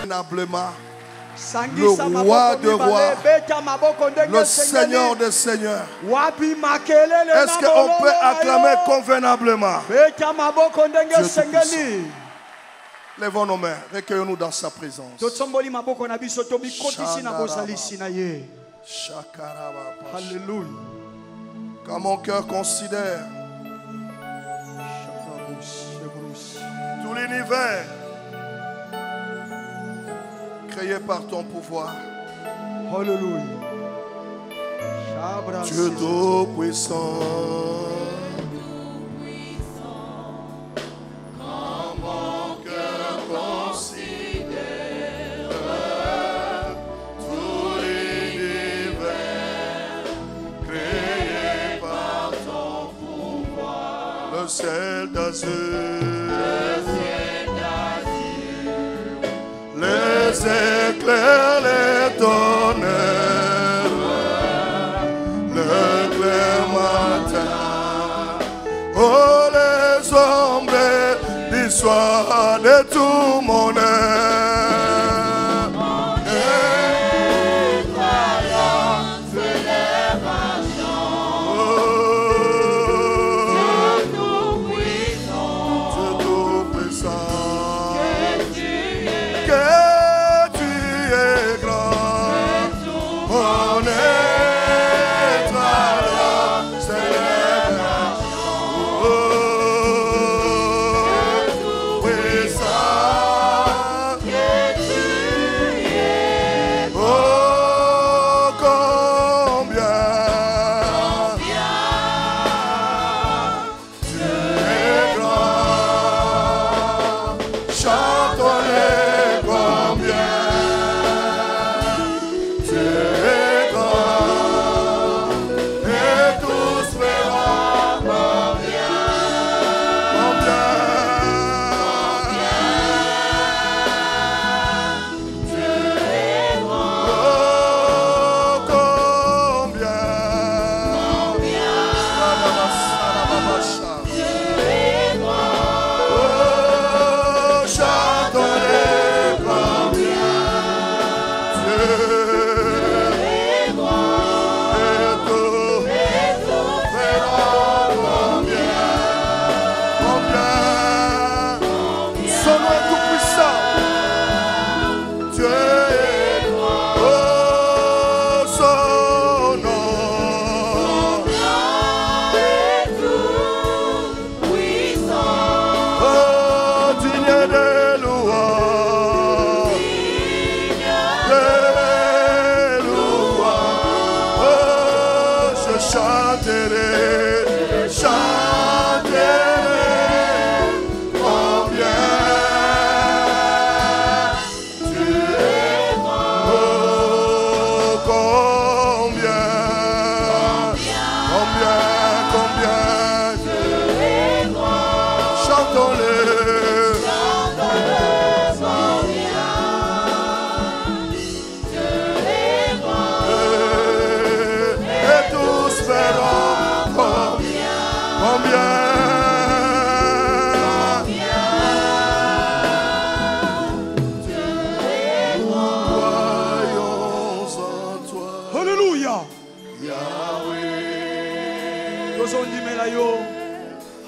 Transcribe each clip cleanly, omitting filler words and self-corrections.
convenablement le roi de rois, le Seigneur des seigneurs. Est-ce qu'on peut acclamer convenablement Dieu Tout-Puissant? Lèvons nos mains, recueillons-nous dans sa présence. Alléluia. Quand mon cœur considère tout l'univers créé par ton pouvoir, Alléluia. Dieu Tout-Puissant, quand mon cœur considère tout l'univers créé par ton pouvoir, le ciel d'azur, les éclairs, les tonnerres, le clair matin, oh les ombres du soir de tout mon âme.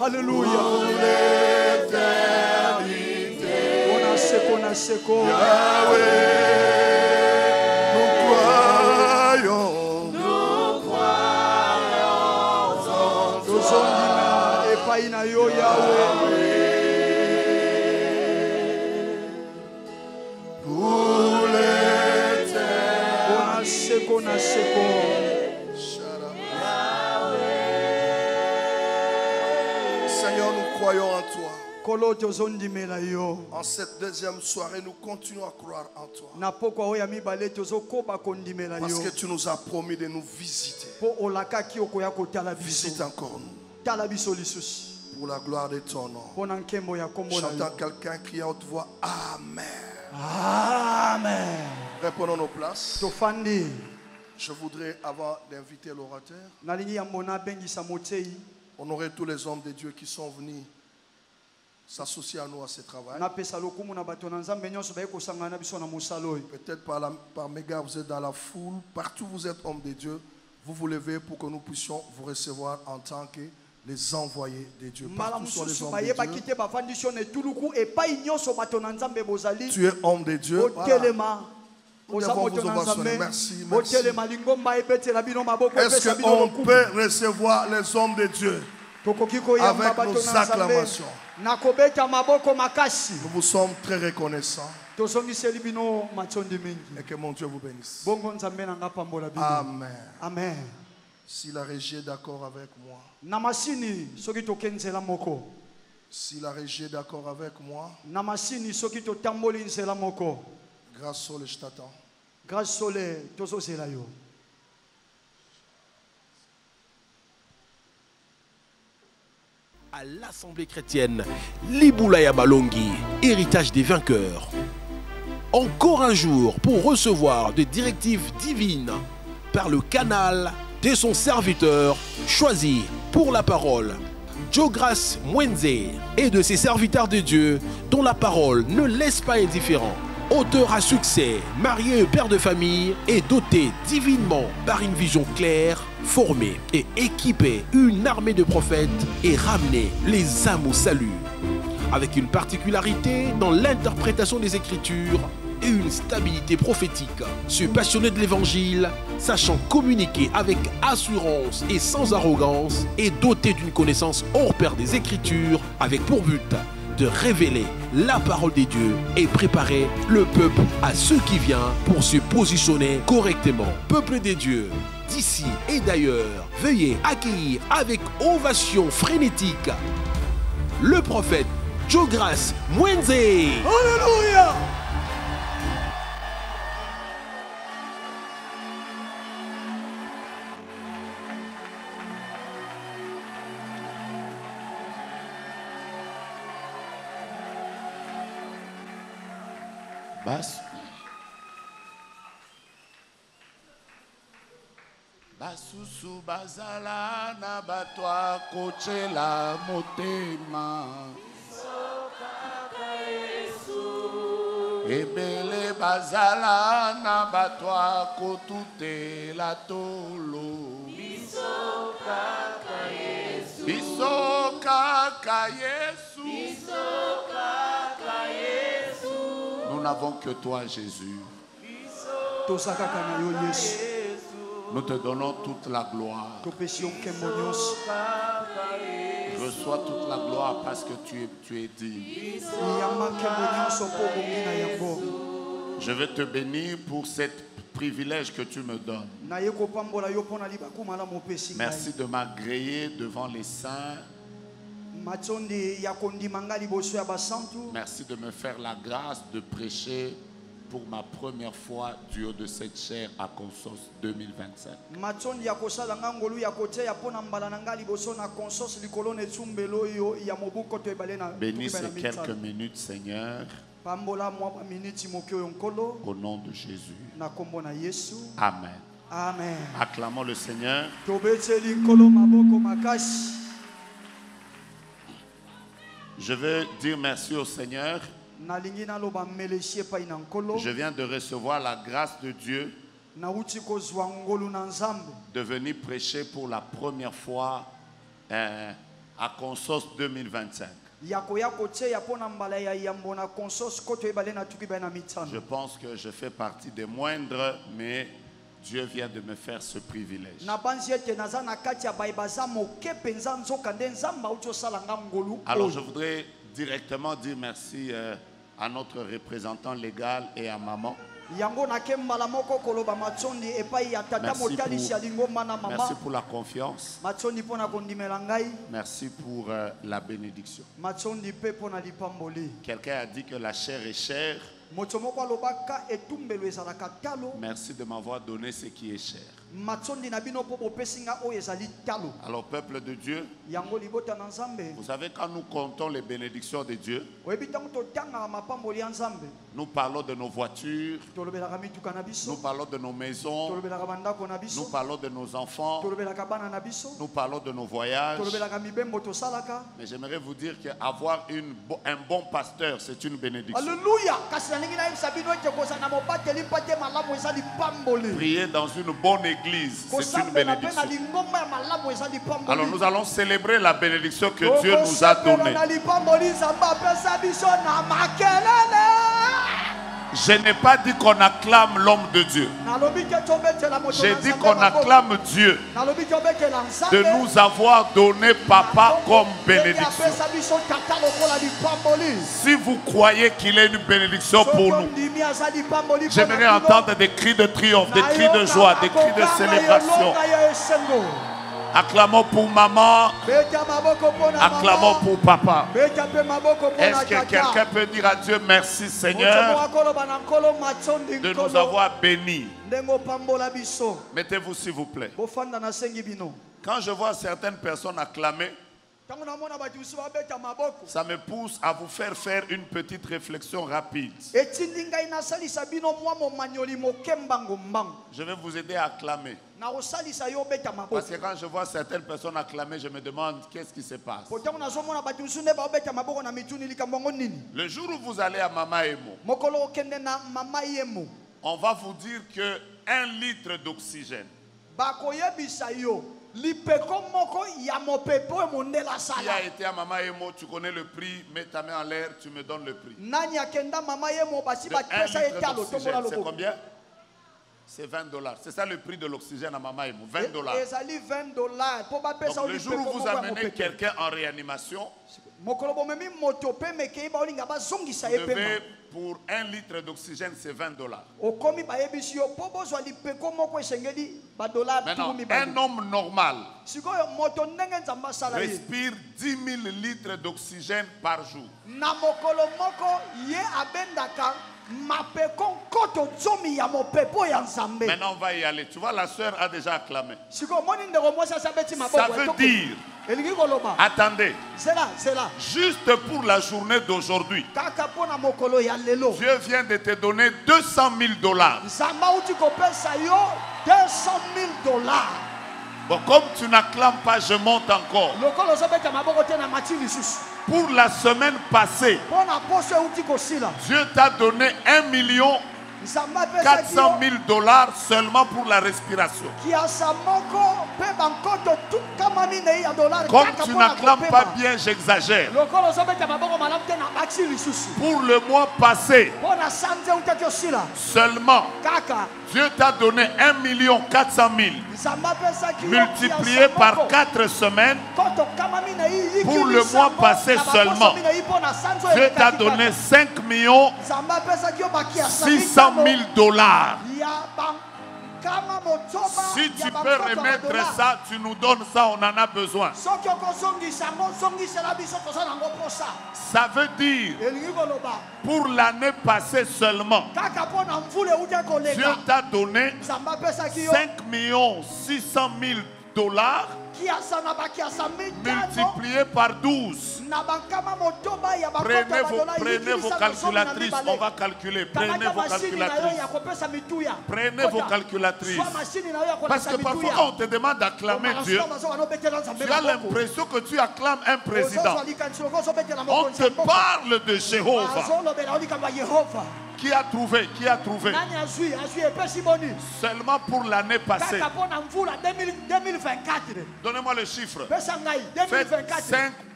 Alléluia. Nous croyons en Yahweh. Pour l'éternité. Seigneur, nous croyons en toi. En cette deuxième soirée, nous continuons à croire en toi. Parce que tu nous as promis de nous visiter. Visite encore nous. Pour la gloire de ton nom. J'entends quelqu'un crier à haute voix. Amen. Amen. Reprenons nos places. Je voudrais, avant d'inviter l'orateur, honorer tous les hommes de Dieu qui sont venus s'associer à nous à ce travail. Peut-être par mégarde, vous êtes dans la foule. Partout où vous êtes homme de Dieu, vous vous levez pour que nous puissions vous recevoir en tant que les envoyés de Dieu. Partout sont les hommes de Dieu. Tu es homme de Dieu. Voilà. Nous devons vous ovationner. Merci, merci. Est-ce qu'on peut recevoir les hommes de Dieu avec nos acclamations? Nous vous sommes très reconnaissants. Et que mon Dieu vous bénisse. Amen. Amen. Si la régie est d'accord avec moi. Si la régie est d'accord avec moi. Grâce Soleil, je t'attends. Grâce Soleil, à l'Assemblée chrétienne Liboulaya Balongi, héritage des vainqueurs. Encore un jour pour recevoir des directives divines par le canal de son serviteur choisi pour la parole, Jogras Mwenze, et de ses serviteurs de Dieu dont la parole ne laisse pas indifférent. Auteur à succès, marié, père de famille et doté divinement par une vision claire, formé et équipé une armée de prophètes et ramené les âmes au salut. Avec une particularité dans l'interprétation des Écritures et une stabilité prophétique. Ce passionné de l'Évangile, sachant communiquer avec assurance et sans arrogance, et doté d'une connaissance hors pair des Écritures, avec pour but de révéler la parole de Dieu et préparer le peuple à ce qui vient pour se positionner correctement. Peuple des dieux, d'ici et d'ailleurs, veuillez accueillir avec ovation frénétique le prophète Jogras Mwenze. Alléluia. Basusu bazala na batwa kochela motema ebele bazala na batwa kotute la tolo biso kaka Yesu biso kaka Yesu nous n'avons que toi Jésus. Nous te donnons toute la gloire. Reçois toute la gloire parce que tu es digne. Je veux te bénir pour ce privilège que tu me donnes. Merci de m'agréer devant les saints. Merci de me faire la grâce de prêcher pour ma première fois du haut de cette chaire à Consos 2025. Bénis ces quelques minutes, Seigneur, au nom de Jésus. Amen. Amen. Acclamons le Seigneur. Je veux dire merci au Seigneur. Je viens de recevoir la grâce de Dieu de venir prêcher pour la première fois à Consos 2025. Je pense que je fais partie des moindres, mais Dieu vient de me faire ce privilège. Alors je voudrais directement dire merci à notre représentant légal et à maman. Merci pour la confiance. Merci pour la bénédiction. Quelqu'un a dit que la chair est chère Merci de m'avoir donné ce qui est cher. Alors, peuple de Dieu, vous savez, quand nous comptons les bénédictions de Dieu, nous parlons de nos voitures, nous parlons de nos maisons, nous parlons de nos enfants, nous parlons de nos voyages. Mais j'aimerais vous dire qu'avoir un bon pasteur, c'est une bénédiction. Alléluia. Prier dans une bonne église, c'est une bénédiction. Alors nous allons célébrer la bénédiction que Dieu nous a donnée. Je n'ai pas dit qu'on acclame l'homme de Dieu. J'ai dit qu'on acclame Dieu de nous avoir donné papa comme bénédiction. Si vous croyez qu'il est une bénédiction pour nous, j'aimerais entendre des cris de triomphe, des cris de joie, des cris de célébration. Acclamons pour maman, acclamons pour papa. Est-ce que quelqu'un peut dire à Dieu merci Seigneur de nous avoir bénis? Mettez-vous s'il vous plaît. Quand je vois certaines personnes acclamer, ça me pousse à vous faire une petite réflexion rapide. Je vais vous aider à acclamer. Parce que quand je vois certaines personnes acclamer, je me demande qu'est-ce qui se passe. Le jour où vous allez à Mama Emo, on va vous dire que 1 litre d'oxygène qui a été à Mama Emo, tu connais le prix, mets ta main en l'air, tu me donnes le prix. De 1 litre d'oxygène, c'est combien? C'est $20. C'est ça le prix de l'oxygène à Mama Emo, $20. Donc le jour où vous amenez quelqu'un en réanimation, vous devez, pour 1 litre d'oxygène, c'est $20. Maintenant, un homme normal respire 10 000 litres d'oxygène par jour. Maintenant, on va y aller. Tu vois, la sœur a déjà acclamé. Ça veut dire, attendez, juste pour la journée d'aujourd'hui, Dieu vient de te donner $200 000. Bon, comme tu n'acclames pas, je monte encore. Pour la semaine passée, Dieu t'a donné $1 400 000 seulement pour la respiration. Comme tu n'acclames pas bien, j'exagère. Pour le mois passé, seulement, Dieu t'a donné $1 400 000 multiplié par 4 semaines. Pour le mois passé seulement, Dieu t'a donné $5 600 000. Si tu peux remettre ça, tu nous donnes ça, on en a besoin. Ça veut dire, pour l'année passée seulement, Dieu t'a donné $5 600 000 multiplié par 12. Prenez vos calculatrices, on va calculer. Prenez vos calculatrices. Prenez vos calculatrices. Parce que parfois quand on te demande d'acclamer Dieu, tu as l'impression que tu acclames un président. On te parle de Jéhovah. Qui a trouvé? Qui a trouvé? Seulement pour l'année passée. Donnez-moi le chiffre. Faites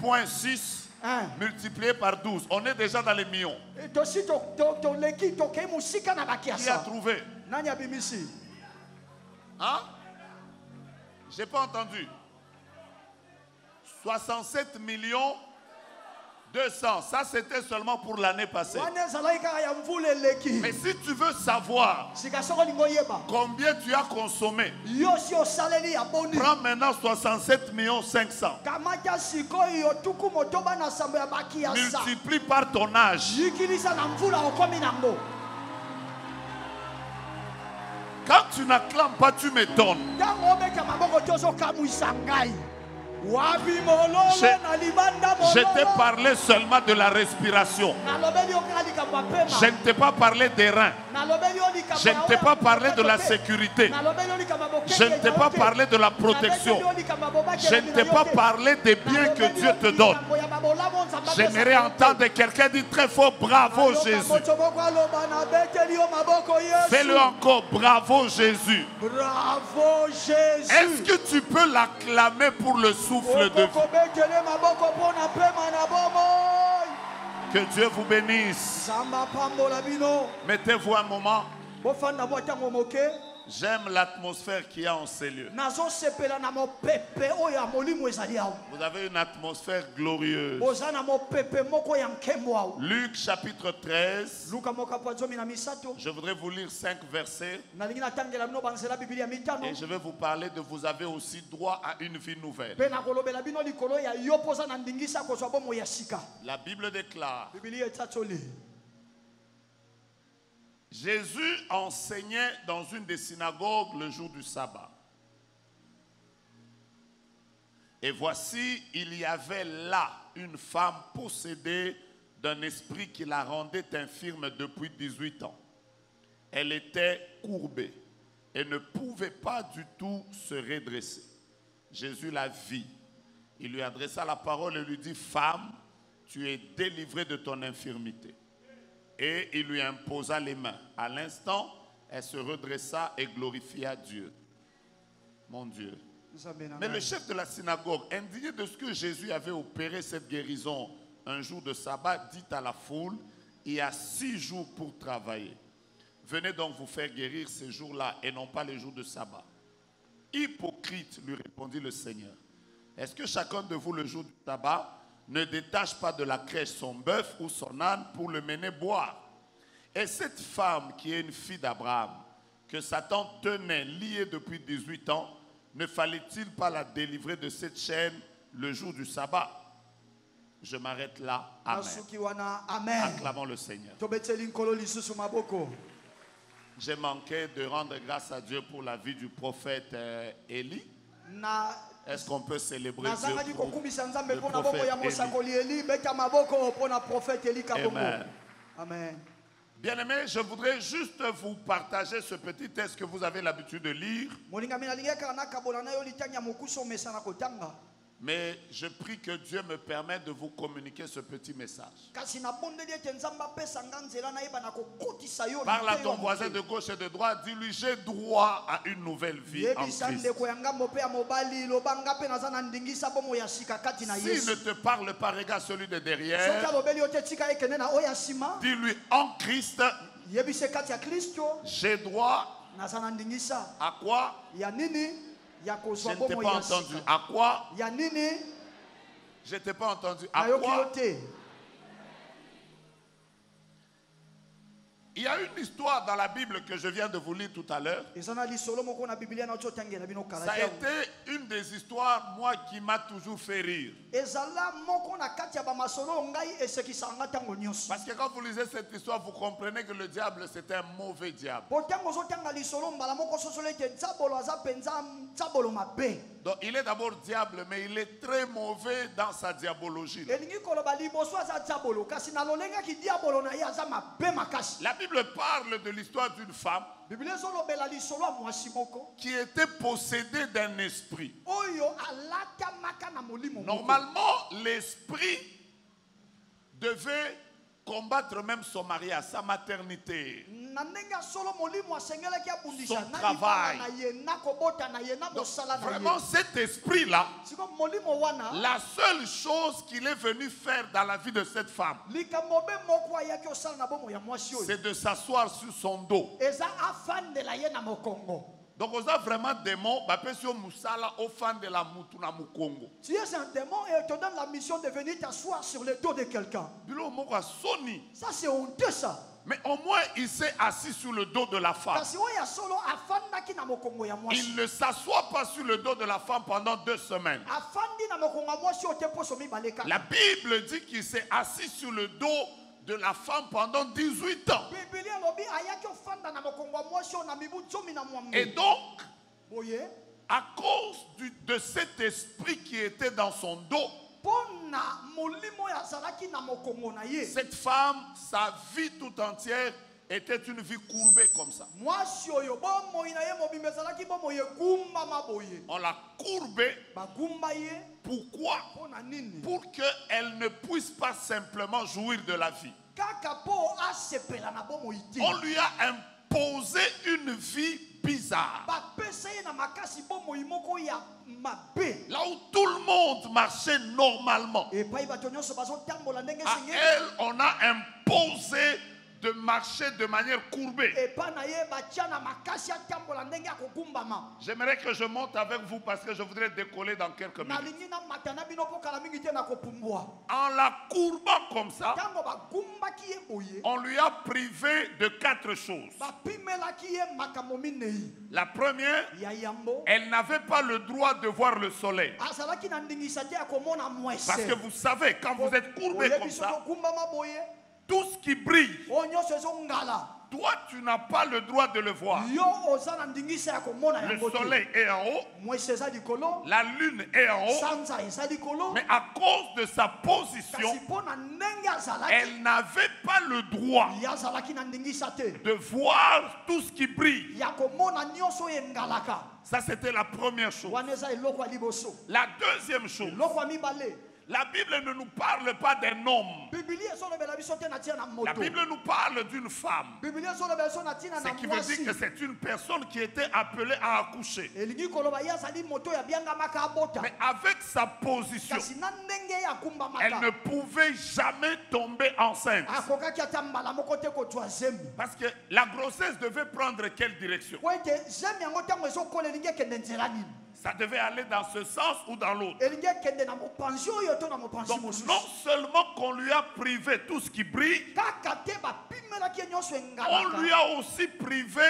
5,6 multiplié par 12. On est déjà dans les millions. Qui a trouvé? Hein? J'ai pas entendu. 67 200, ça c'était seulement pour l'année passée. Mais si tu veux savoir combien tu as consommé, prends maintenant 67 500 000. Multiplie par ton âge. Quand tu n'acclames pas, tu m'étonnes. Je t'ai parlé seulement de la respiration. Je ne t'ai pas parlé des reins. Je ne t'ai pas parlé de la sécurité. Je ne t'ai pas parlé de la protection. Je ne t'ai pas parlé des biens que Dieu te donne. J'aimerais entendre quelqu'un dire très fort, bravo Jésus. Fais-le encore, bravo Jésus. Bravo Jésus. Est-ce que tu peux l'acclamer pour le souffle de vie? Que Dieu vous bénisse. Mettez-vous un moment. J'aime l'atmosphère qu'il y a en ces lieux. Vous avez une atmosphère glorieuse. Luc chapitre 13. Je voudrais vous lire 5 versets. Et je vais vous parler de vous avez aussi droit à une vie nouvelle. La Bible déclare: Jésus enseignait dans une des synagogues le jour du sabbat. Et voici, il y avait là une femme possédée d'un esprit qui la rendait infirme depuis 18 ans. Elle était courbée et ne pouvait pas du tout se redresser. Jésus la vit. Il lui adressa la parole et lui dit: Femme, tu es délivrée de ton infirmité. Et il lui imposa les mains. À l'instant, elle se redressa et glorifia Dieu. Mon Dieu. Mais le chef de la synagogue, indigné de ce que Jésus avait opéré cette guérison un jour de sabbat, dit à la foule: il y a 6 jours pour travailler. Venez donc vous faire guérir ces jours-là et non pas les jours de sabbat. Hypocrite, lui répondit le Seigneur. Est-ce que chacun de vous le jour du sabbat ne détache pas de la crèche son bœuf ou son âne pour le mener boire? Et cette femme qui est une fille d'Abraham, que Satan tenait liée depuis 18 ans, ne fallait-il pas la délivrer de cette chaîne le jour du sabbat? Je m'arrête là. Amen. Acclamons le Seigneur. J'ai manqué de rendre grâce à Dieu pour la vie du prophète Élie. Est-ce qu'on peut célébrer Dieu pour le prophète Élie? Amen. Amen. Bien-aimés, je voudrais juste vous partager ce petit texte que vous avez l'habitude de lire. Mais je prie que Dieu me permette de vous communiquer ce petit message. Parle à ton voisin de gauche et de droite, dis-lui: j'ai droit à une nouvelle vie en Christ. S'il ne te parle pas, regarde celui de derrière. Dis-lui: en Christ, j'ai droit à quoi? Je ne t'ai pas entendu. À quoi? Je ne t'ai pas entendu. À quoi? Il y a une histoire dans la Bible que je viens de vous lire tout à l'heure. Ça a été une des histoires, moi, qui m'a toujours fait rire. Parce que quand vous lisez cette histoire, vous comprenez que le diable, c'est un mauvais diable. Donc il est d'abord diable, mais il est très mauvais dans sa diabologie. La Bible parle de l'histoire d'une femme qui était possédée d'un esprit. Normalement, l'esprit devait combattre même son mariage, sa maternité, son travail. Donc, vraiment, cet esprit-là, la seule chose qu'il est venu faire dans la vie de cette femme, c'est de s'asseoir sur son dos. Donc on a vraiment démon, bah pesio musala au fan de la mutuna mukongo. Tu es un démon et on te donne la mission de venir t'asseoir sur le dos de quelqu'un. Bilo moko soni. Ça c'est honteux ça. Mais au moins il s'est assis sur le dos de la femme. Il ne s'assoit pas sur le dos de la femme pendant 2 semaines. La Bible dit qu'il s'est assis sur le dos de la femme pendant 18 ans. Et donc, à cause de cet esprit qui était dans son dos, cette femme, sa vie tout entière était une vie courbée comme ça. On l'a courbée. Pourquoi? Pour qu'elle ne puisse pas simplement jouir de la vie. On lui a imposé une vie bizarre. Là où tout le monde marchait normalement, à elle, on a imposé de marcher de manière courbée. J'aimerais que je monte avec vous parce que je voudrais décoller dans quelques minutes. En la courbant comme ça, on lui a privé de 4 choses. La première, elle n'avait pas le droit de voir le soleil. Parce que vous savez, quand vous êtes courbé comme ça, tout ce qui brille, toi tu n'as pas le droit de le voir. Le soleil est en haut, la lune est en haut, mais à cause de sa position, elle n'avait pas le droit de voir tout ce qui brille. Ça c'était la première chose. La deuxième chose, la Bible ne nous parle pas d'un homme. La Bible nous parle d'une femme. Ce qui veut dire que c'est une personne qui était appelée à accoucher. Mais avec sa position, elle ne pouvait jamais tomber enceinte. Parce que la grossesse devait prendre quelle direction? Ça devait aller dans ce sens ou dans l'autre. Donc non seulement qu'on lui a privé tout ce qui brille, on lui a aussi privé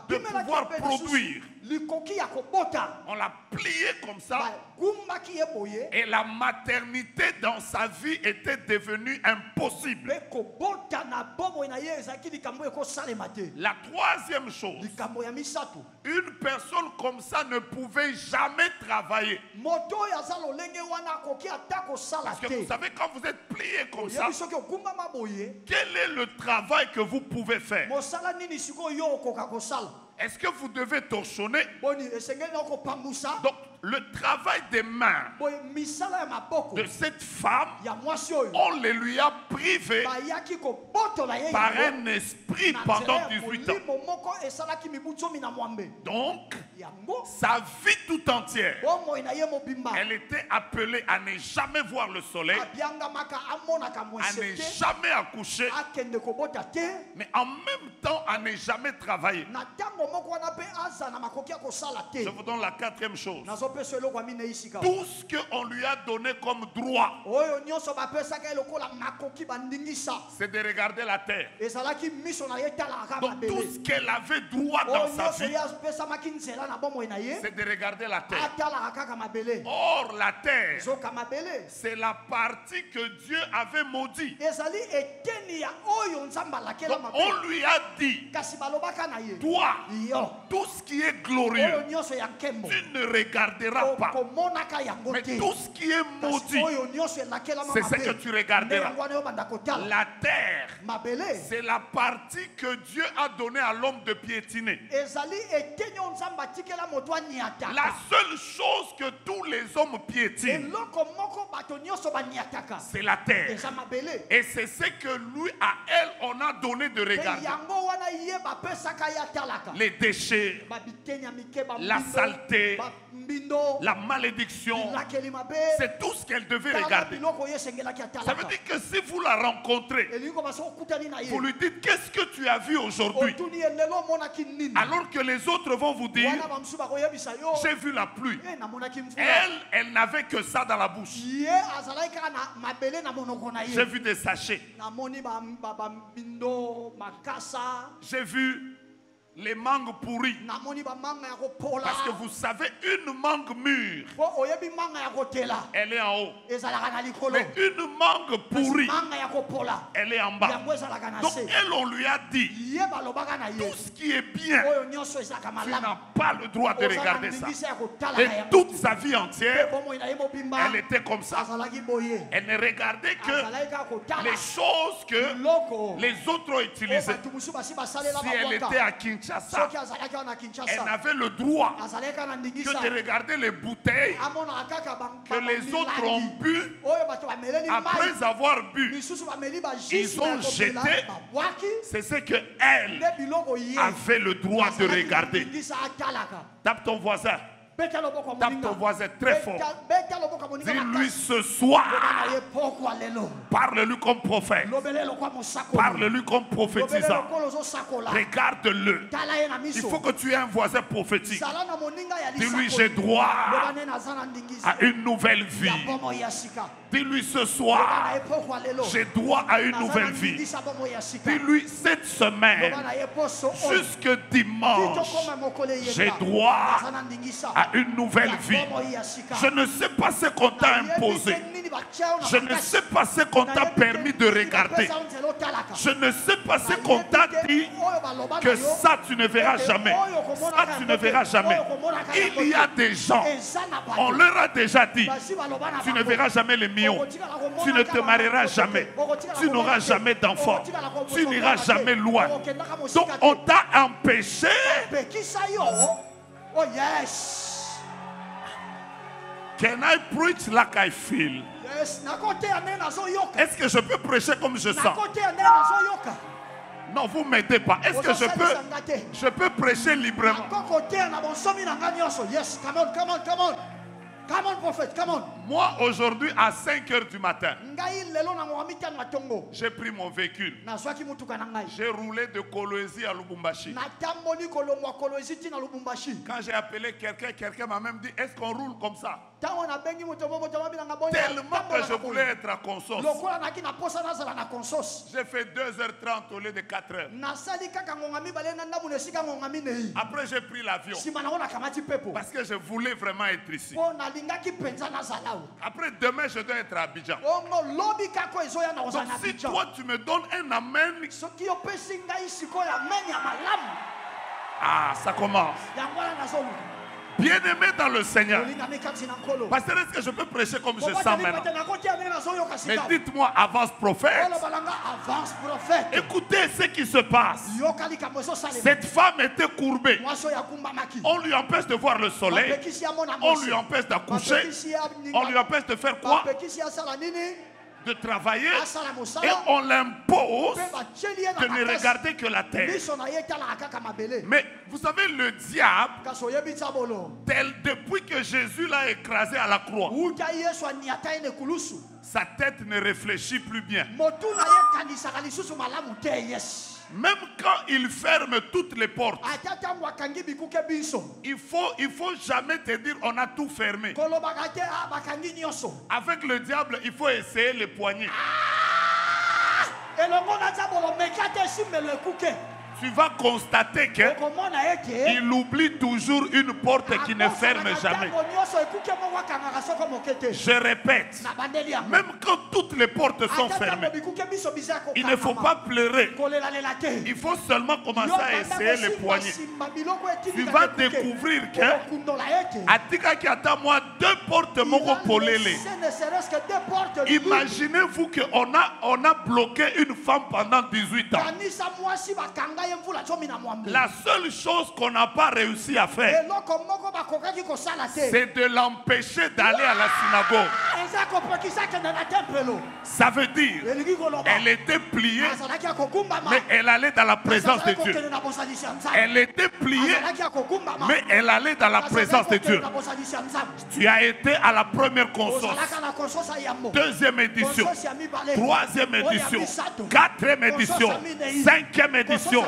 de pouvoir produire. On l'a plié comme ça. Et la maternité dans sa vie était devenue impossible. La troisième chose, une personne comme ça ne pouvait jamais travailler. Parce que vous savez, quand vous êtes plié comme ça, quel est le travail que vous pouvez faire? Est-ce que vous devez torchonner? Donc, le travail des mains de cette femme, on les lui a privés par un esprit pendant 18 ans. Donc, sa vie tout entière, elle était appelée à ne jamais voir le soleil, à ne jamais accoucher, mais en même temps à ne jamais travailler. Je vous donne la 4e chose. Tout ce qu'on lui a donné comme droit, c'est de regarder la terre. Donc tout ce qu'elle avait droit dans sa vie, c'est de regarder la terre. Or la terre, c'est la partie que Dieu avait maudit. Donc on lui a dit, toi, tout ce qui est glorieux, tu ne regarderas pas. Mais tout ce qui est maudit, c'est ce que tu regarderas. La terre, c'est la partie que Dieu a donnée à l'homme de piétiner. La seule chose que tous les hommes piétinent, c'est la terre. Et c'est ce que lui, à elle, on a donné de regarder. les déchets, la saleté, la malédiction. C'est tout ce qu'elle devait regarder. Ça veut dire que si vous la rencontrez, vous lui dites qu'est-ce que tu as vu aujourd'hui, alors que les autres vont vous dire j'ai vu la pluie. Elle n'avait que ça dans la bouche. J'ai vu des sachets. J'ai vu les mangues pourries. Parce que vous savez, une mangue mûre, elle est en haut. Mais une mangue pourrie, elle est en bas. Donc elle, on lui a dit, tout ce qui est bien, tu n'as pas le droit de regarder ça. Et toute sa vie entière, elle était comme ça. Elle ne regardait que les choses que les autres ont utilisées. Si elle était à Kinshasa, elle n'avait le droit que de regarder les bouteilles que les autres ont bu. Après avoir bu, ils ont jeté. C'est ce qu'elle avait le droit de regarder. Tape ton voisin. Tape ton voisin très fort. Dis-lui ce soir. Parle-lui comme prophète. Parle-lui comme prophétisant. Regarde-le. Il faut que tu aies un voisin prophétique. Dis-lui j'ai droit à une nouvelle vie. Dis-lui ce soir j'ai droit à une nouvelle vie. Dis-lui cette semaine jusque dimanche j'ai droit à une nouvelle vie. Je ne sais pas ce qu'on t'a imposé. Je ne sais pas ce qu'on t'a permis de regarder. Je ne sais pas ce qu'on t'a dit que ça tu ne verras jamais. Ça tu ne verras jamais. Il y a des gens, on leur a déjà dit, tu ne verras jamais les millions. Tu ne te marieras jamais. Tu n'auras jamais d'enfants. Tu n'iras jamais loin. Donc on t'a empêché. Oh yes. Can I preach like I feel? Yes. Est-ce que je peux prêcher comme je sens? Non, vous ne m'aidez pas. Est-ce que je peux prêcher librement? Yes, come on, come on, come on. Come on, prophet, come on. Moi, aujourd'hui, à 5 h du matin, j'ai pris mon véhicule. J'ai roulé de Kolwezi à Lubumbashi. Quand j'ai appelé quelqu'un m'a même dit, est-ce qu'on roule comme ça? Tellement que je voulais être à Consos. J'ai fait 2h30 au lieu de 4h. Après, j'ai pris l'avion. Parce que je voulais vraiment être ici. Après, demain, je dois être à Abidjan. Donc, si toi, tu me donnes un amen, ah, ça commence. Bien-aimé dans le Seigneur. Pasteur, est-ce que je peux prêcher comme je sens maintenant? Mais dites-moi, avance prophète. Écoutez ce qui se passe. Cette femme était courbée. On lui empêche de voir le soleil. On lui empêche d'accoucher. On lui empêche de faire quoi? De travailler. Et on l'impose de ne regarder que la terre. Mais vous savez, le diable, depuis que Jésus l'a écrasé à la croix, sa tête ne réfléchit plus bien. Même quand il ferme toutes les portes, il faut jamais te dire on a tout fermé. Avec le diable, il faut essayer les poignées. Tu vas constater qu'il oublie toujours une porte qui ne ferme jamais. Je répète, même quand toutes les portes sont fermées, il ne faut pas pleurer. Il faut seulement commencer à essayer les poignées. Tu vas découvrir que moi 2 portes m'ont polélé. Imaginez-vous qu'on a bloqué une femme pendant 18 ans. La seule chose qu'on n'a pas réussi à faire, c'est de l'empêcher d'aller à la synagogue. Ça veut dire, elle était pliée, mais elle allait dans la présence de Dieu. Elle était pliée, mais elle allait dans la présence de Dieu. Tu as été à la première conscience, deuxième édition, troisième édition, quatrième édition, cinquième édition,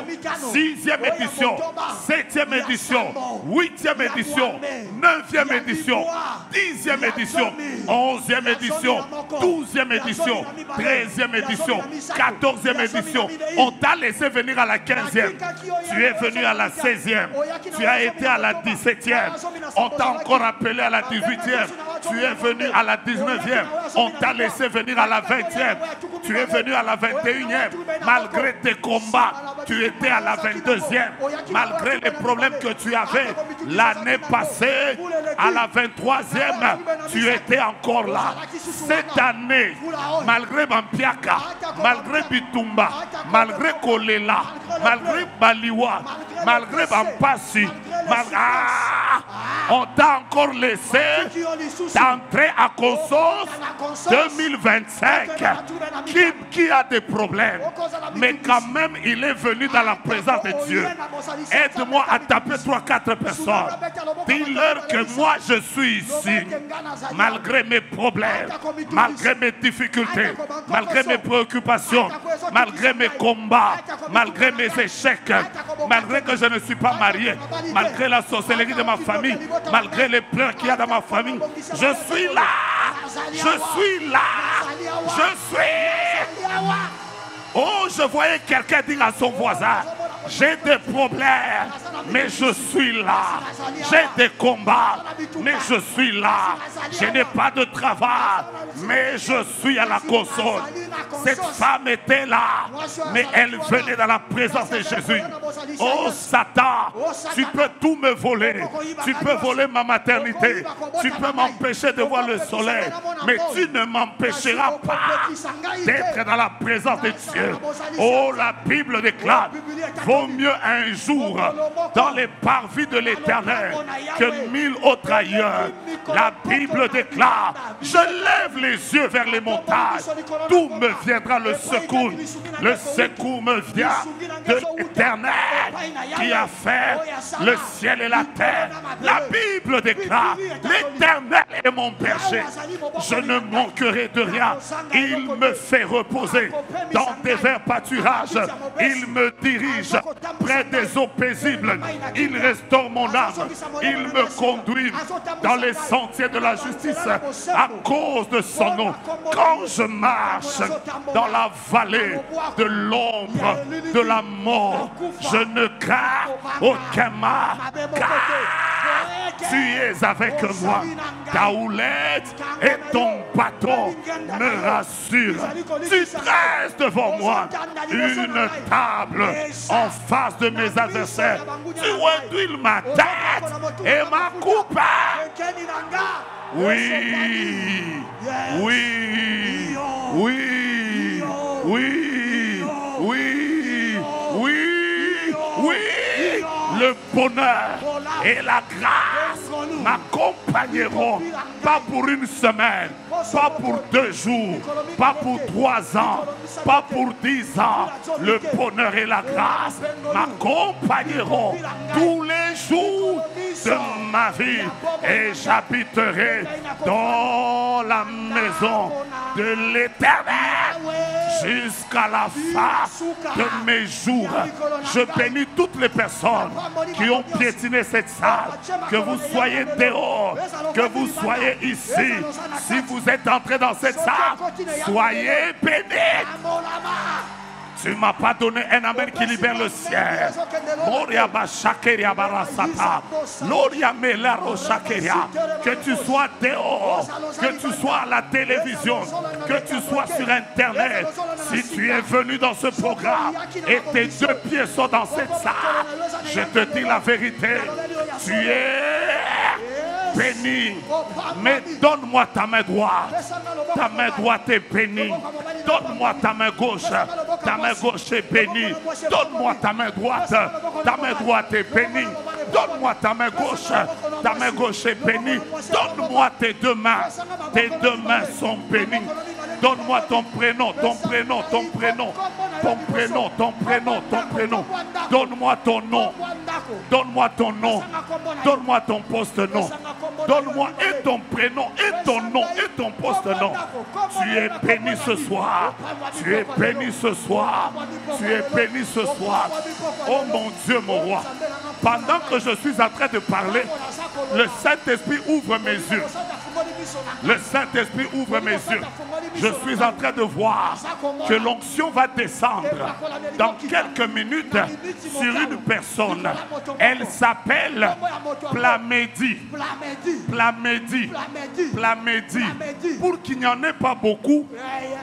sixième édition, septième édition, huitième édition, neuvième édition, dixième édition, onzième édition, douzième édition, treizième édition, quatorzième édition. On t'a laissé venir à la 15e. Tu es venu à la 16e. Tu as été à la 17e. On t'a encore appelé à la 18e. Tu es venu à la 19e. On t'a laissé venir à la 20e. Tu es venu à la 21e. Malgré tes combats, tu étais à la 22e. Malgré les problèmes que tu avais l'année passée, à la 23e, tu étais encore là. Cette année, malgré Mampiaka, malgré Bitumba, malgré Kolela, malgré Baliwa, malgré Bampasi, on t'a encore laissé d'entrer à Consos 2025. Qui a des problèmes, mais quand même il est venu dans la présence de Dieu. Aide-moi à taper 3-4 personnes. Dis-leur que moi je suis ici, malgré mes problèmes, malgré mes difficultés, malgré mes préoccupations, malgré mes combats, malgré mes échecs, malgré que je ne suis pas marié, malgré la sorcellerie de ma famille, malgré les pleurs qu'il y a dans ma famille. Je suis là, je suis là, je suis. Oh, je voyais quelqu'un dire à son voisin, j'ai des problèmes, mais je suis là. J'ai des combats, mais je suis là. Je n'ai pas de travail, mais je suis à la console. Cette femme était là, mais elle venait dans la présence de Jésus. Oh Satan, tu peux tout me voler. Tu peux voler ma maternité. Tu peux m'empêcher de voir le soleil, mais tu ne m'empêcheras pas d'être dans la présence de Dieu. Oh, la Bible déclare, vaut mieux un jour dans les parvis de l'Éternel que 1000 autres ailleurs. La Bible déclare, je lève les yeux vers les montagnes, d'où me viendra le secours. Le secours me vient de l'Éternel qui a fait le ciel et la terre. La Bible déclare, l'Éternel est mon berger, je ne manquerai de rien. Il me fait reposer dans des verts pâturages, il me dirige près des eaux paisibles, il restaure mon âme, il me conduit dans les sentiers de la justice à cause de son nom. Quand je marche dans la vallée de l'ombre de la mort, je ne crains aucun mal, car tu es avec moi. Ta houlette et ton bâton me rassurent. Tu dresses devant moi une table en face de mes adversaires. Tu réduis ma tête et ma coupe. Oui, oui, oui, oui, oui, oui, oui. Le bonheur et la grâce m'accompagneront, pas pour une semaine, pas pour 2 jours, pas pour 3 ans, pas pour 10 ans. Le bonheur et la grâce m'accompagneront tous les jours de ma vie et j'habiterai dans la maison de l'Éternel jusqu'à la fin de mes jours. Je bénis toutes les personnes qui ont piétiné cette salle, que vous soyez dehors, que vous soyez ici. Si vous êtes entrés dans cette salle, soyez bénis. Tu ne m'as pas donné un amen qui libère le ciel. Que tu sois dehors, que tu sois à la télévision, que tu sois sur Internet. Si tu es venu dans ce programme et tes 2 pieds sont dans cette salle, je te dis la vérité. Tu es bénie. Mais donne-moi ta main droite. Ta main droite est bénie. Donne-moi ta main gauche. Ta main gauche est bénie. Donne-moi ta main droite. Ta main droite est bénie. Donne-moi ta main gauche. Ta main gauche est bénie. Donne-moi tes deux mains. Tes deux mains sont bénies. Donne-moi ton prénom, ton prénom, ton prénom. Ton prénom, ton prénom, ton prénom. Donne-moi ton nom. Donne-moi ton nom. Donne-moi ton poste-nom. Donne-moi et ton prénom, et ton nom, et ton poste-nom. Tu es béni ce soir. Tu es béni ce soir. Tu es béni ce soir. Oh mon Dieu, mon roi. Pendant que je suis en train de parler, le Saint-Esprit ouvre mes yeux. Le Saint-Esprit ouvre mes yeux. Je suis en train de voir que l'onction va descendre dans quelques minutes sur une personne. Elle s'appelle Plamedi. Plamedi. Plamedi. Pour qu'il n'y en ait pas beaucoup,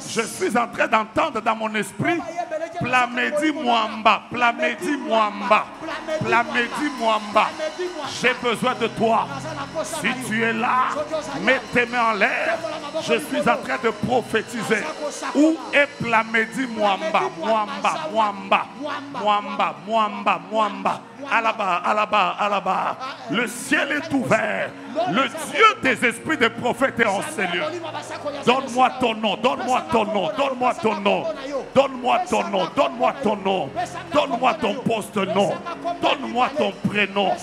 je suis en train d'entendre dans mon esprit Plamedi Mwamba. Plamedi Mwamba. Plamedi Mwamba. J'ai besoin de toi. Si tu es là, mets tes mains en l'air. Je suis en train de prophétiser. Où est Plamedi Mwamba? Mwamba, Mwamba, Mwamba, Mwamba, Mwamba. À là-bas, à là-bas, à là-bas. Le ciel est ouvert. Le Dieu des esprits des prophètes est en ces lieux. Donne-moi ton nom, donne-moi ton nom, donne-moi ton nom. Donne-moi ton nom, donne-moi ton nom. Donne-moi ton poste-nom. Donne-moi ton prénom.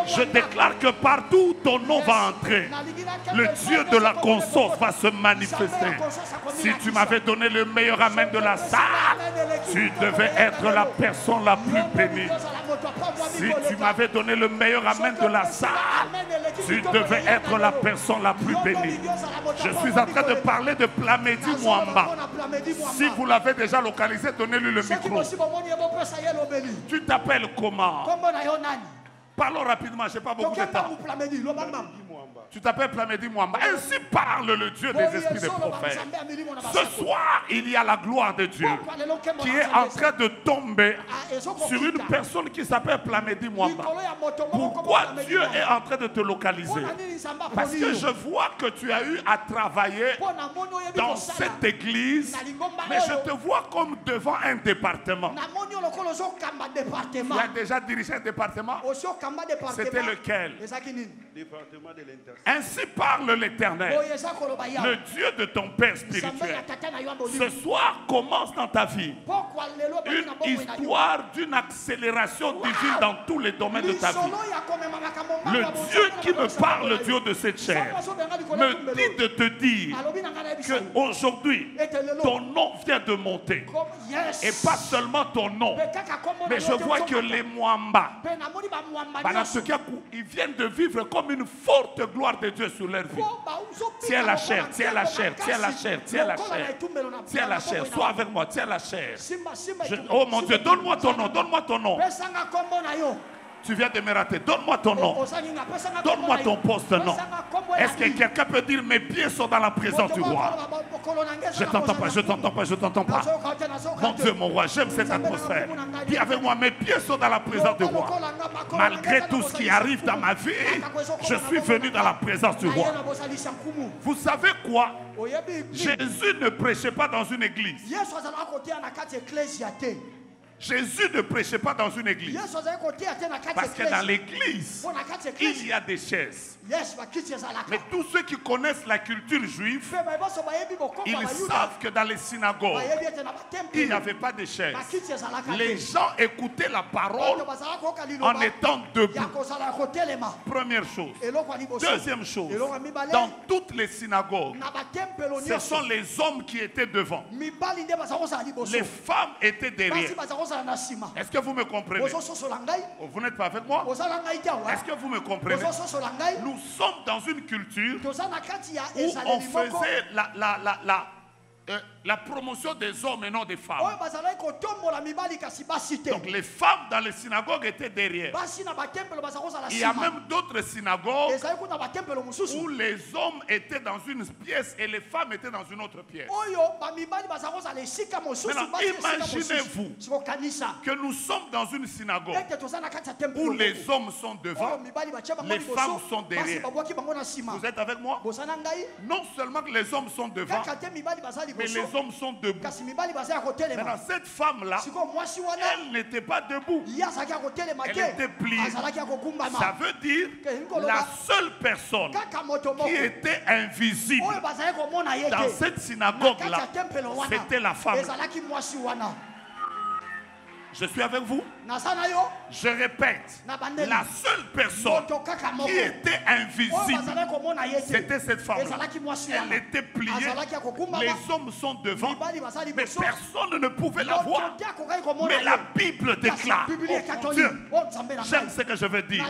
Je déclare que partout où ton nom va entrer, le Dieu de la conscience va se manifester. Si tu m'avais donné le meilleur amen de la salle, tu devais être la personne la plus bénie. Si tu m'avais donné le meilleur amen de la salle, tu devais être la personne la plus bénie. Je suis en train de parler de Plamedi Mwamba. Si vous l'avez déjà localisé, donnez-lui le micro. Tu t'appelles comment? Parlons rapidement, je n'ai pas beaucoup de temps. Tu t'appelles Plamedi Mwamba. Ainsi parle le Dieu des esprits des prophètes. Ce soir, il y a la gloire de Dieu qui est en train de tomber sur une personne qui s'appelle Plamedi Mwamba. Pourquoi Dieu est en train de te localiser? Parce que je vois que tu as eu à travailler dans cette église, mais je te vois comme devant un département. Tu as déjà dirigé un département? C'était lequel? Département de l'intercession. Ainsi parle l'Éternel, le Dieu de ton Père spirituel. Ce soir commence dans ta vie une histoire d'une accélération divine dans tous les domaines de ta vie. Le Dieu qui me parle, le Dieu de cette chair, me dit de te dire qu'aujourd'hui, ton nom vient de monter. Et pas seulement ton nom, mais je vois que les Mwamba, ils viennent de vivre comme une forte gloire de Dieu sur leur vie. Tiens la chair, tiens la chair, tiens la chair, tiens la chair. Tiens la chair, sois avec moi, tiens la chair. Oh mon Dieu, donne-moi ton nom, donne-moi ton nom. Tu viens de me rater. Donne-moi ton nom. Donne-moi ton poste-nom. Est-ce que quelqu'un peut dire mes pieds sont dans la présence du roi? Je t'entends pas, je t'entends pas, je t'entends pas. Mon Dieu, mon roi, j'aime cette atmosphère. Dis avec moi, mes pieds sont dans la présence du roi. Malgré tout ce qui arrive dans ma vie, je suis venu dans la présence du roi. Vous savez quoi? Jésus ne prêchait pas dans une église. Jésus ne prêchait pas dans une église. Parce que dans l'église, il y a des chaises. Mais tous ceux qui connaissent la culture juive, ils savent que dans les synagogues, il n'y avait pas de chaises. Les gens écoutaient la parole en étant debout. Première chose. Deuxième chose, dans toutes les synagogues, ce sont les hommes qui étaient devant. Les femmes étaient derrière. Est-ce que vous me comprenez? Vous n'êtes pas avec moi? Est-ce que vous me comprenez? Nous sommes dans une culture où on faisait La promotion des hommes et non des femmes. Donc les femmes dans les synagogues étaient derrière. Il y a même d'autres synagogues où les hommes étaient dans une pièce et les femmes étaient dans une autre pièce. Maintenant, imaginez-vous que nous sommes dans une synagogue où les hommes sont devant, les femmes sont derrière. Vous êtes avec moi? Non seulement que les hommes sont devant, mais les hommes sont debout. Maintenant, cette femme-là, elle n'était pas debout. Elle était pliée. Ça veut dire la seule personne qui était invisible dans cette synagogue-là, c'était la femme. Je suis avec vous. Je répète, la seule personne qui était invisible, c'était cette femme-là. Elle était pliée, les hommes sont devant, mais personne ne pouvait la voir. Mais la Bible déclare, oh Dieu, j'aime ce que je veux dire.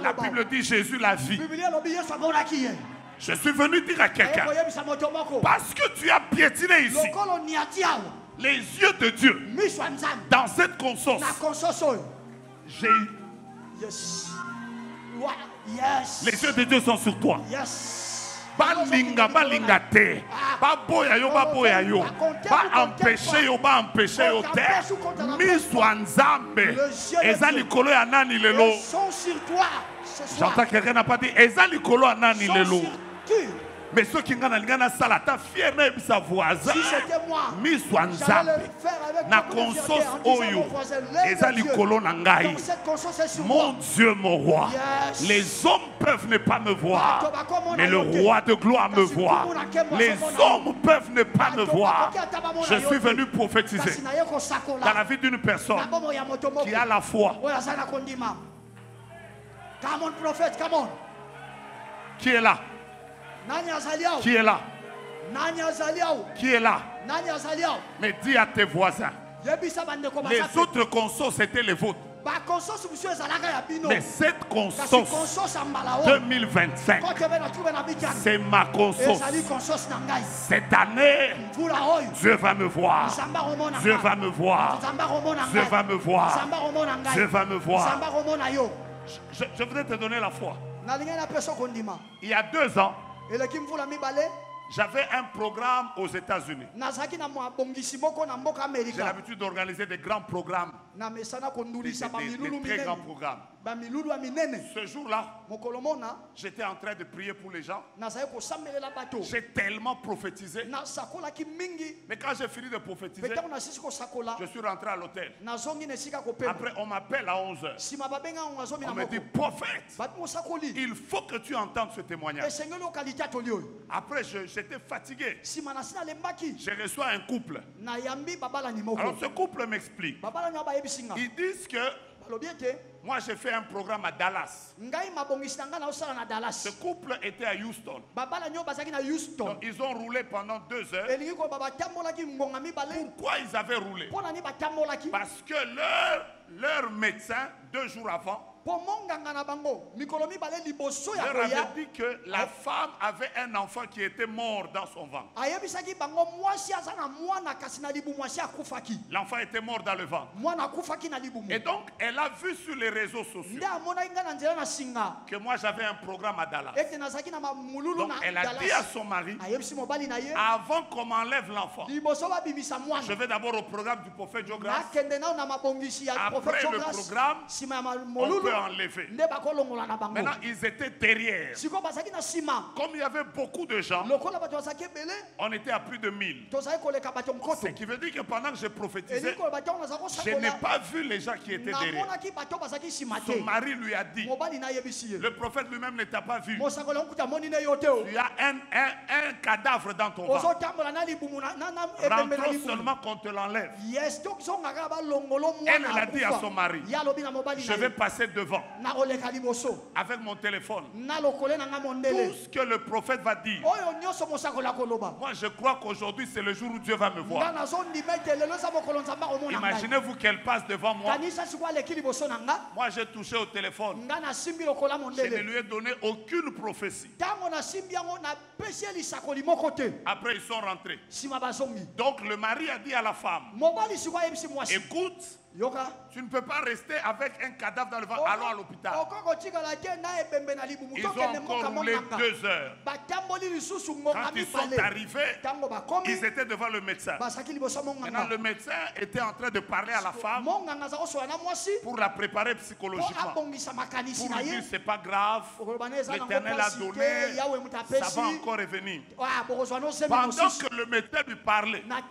La Bible dit Jésus la vie. Je suis venu dire à quelqu'un, parce que tu as piétiné ici les yeux de Dieu dans cette conscience, j'ai les yeux de Dieu sont sur toi. Balinga balinga te, ba boya yo ba boya yo, ba empêcher yo ba empêcher yo te. Miswa nzambe, eza likolo ya nani lelo. J'entends quelqu'un n'a pas dit eza likolo ya nani lelo. Mais ceux qui ngana sala ta fier na bisa voisin. Si c'était moi, miswa nzambe na conscience oyo eza likolo na ngai. Mon Dieu, mon roi. Les hommes peuvent ne pas me voir, mais le roi de gloire me voit. Les hommes peuvent ne pas me voir. Je suis venu prophétiser dans la vie d'une personne qui a la foi. Come on, prophète, come on. Qui est là? Qui est là? Qui est là? Mais dis à tes voisins, les autres consos c'était les vôtres. Mais cette conscience 2025, c'est ma conscience. Cette année, Dieu va me voir. Dieu va me voir. Dieu va me voir. Dieu va me voir. Je voudrais te donner la foi. Il y a 2 ans, j'avais un programme aux États-Unis. J'ai l'habitude d'organiser des grands programmes, des très grands programmes. Ce jour-là, j'étais en train de prier pour les gens. J'ai tellement prophétisé. Mais quand j'ai fini de prophétiser, je suis rentré à l'hôtel. Après, on m'appelle à 11h. On me dit, prophète, il faut que tu entendes ce témoignage. Après, j'étais fatigué. J'ai reçu un couple. Alors ce couple m'explique. Ils disent que moi j'ai fait un programme à Dallas. Ce couple était à Houston. Donc, ils ont roulé pendant 2 heures. Pourquoi ils avaient roulé? Parce que leur médecin, 2 jours avant, leur avait dit que la femme avait un enfant qui était mort dans son ventre. L'enfant était mort dans le ventre. Et donc, elle a vu sur les réseaux sociaux que moi j'avais un programme à Dallas. Donc, elle a dit à son mari, avant qu'on m'enlève l'enfant, je vais d'abord au programme du prophète Jogras. Après le programme, on peut enlever. Maintenant, ils étaient derrière. Comme il y avait beaucoup de gens, on était à plus de 1000. Ce qui veut dire que pendant que j'ai prophétisé, je n'ai pas vu les gens qui étaient derrière. Son mari lui a dit, le prophète lui-même ne t'a pas vu. Tu as un cadavre dans ton ventre. Rentrons seulement qu'on te l'enlève. Elle a dit à son mari, je vais passer devant avec mon téléphone. Tout ce que le prophète va dire. Moi je crois qu'aujourd'hui c'est le jour où Dieu va me voir. Imaginez-vous qu'elle passe devant moi. Moi j'ai touché au téléphone. Je ne lui ai donné aucune prophétie. Après ils sont rentrés. Donc le mari a dit à la femme, écoute, tu ne peux pas rester avec un cadavre dans le ventre, allons à l'hôpital. Ils ont encore roulé 2 heures. Quand ils sont arrivés, ils étaient devant le médecin. Maintenant le médecin était en train de parler à la femme pour la préparer psychologiquement. Pour lui dire c'est pas grave, l'Éternel a donné, ça va encore revenir. Pendant que le médecin lui parlait, la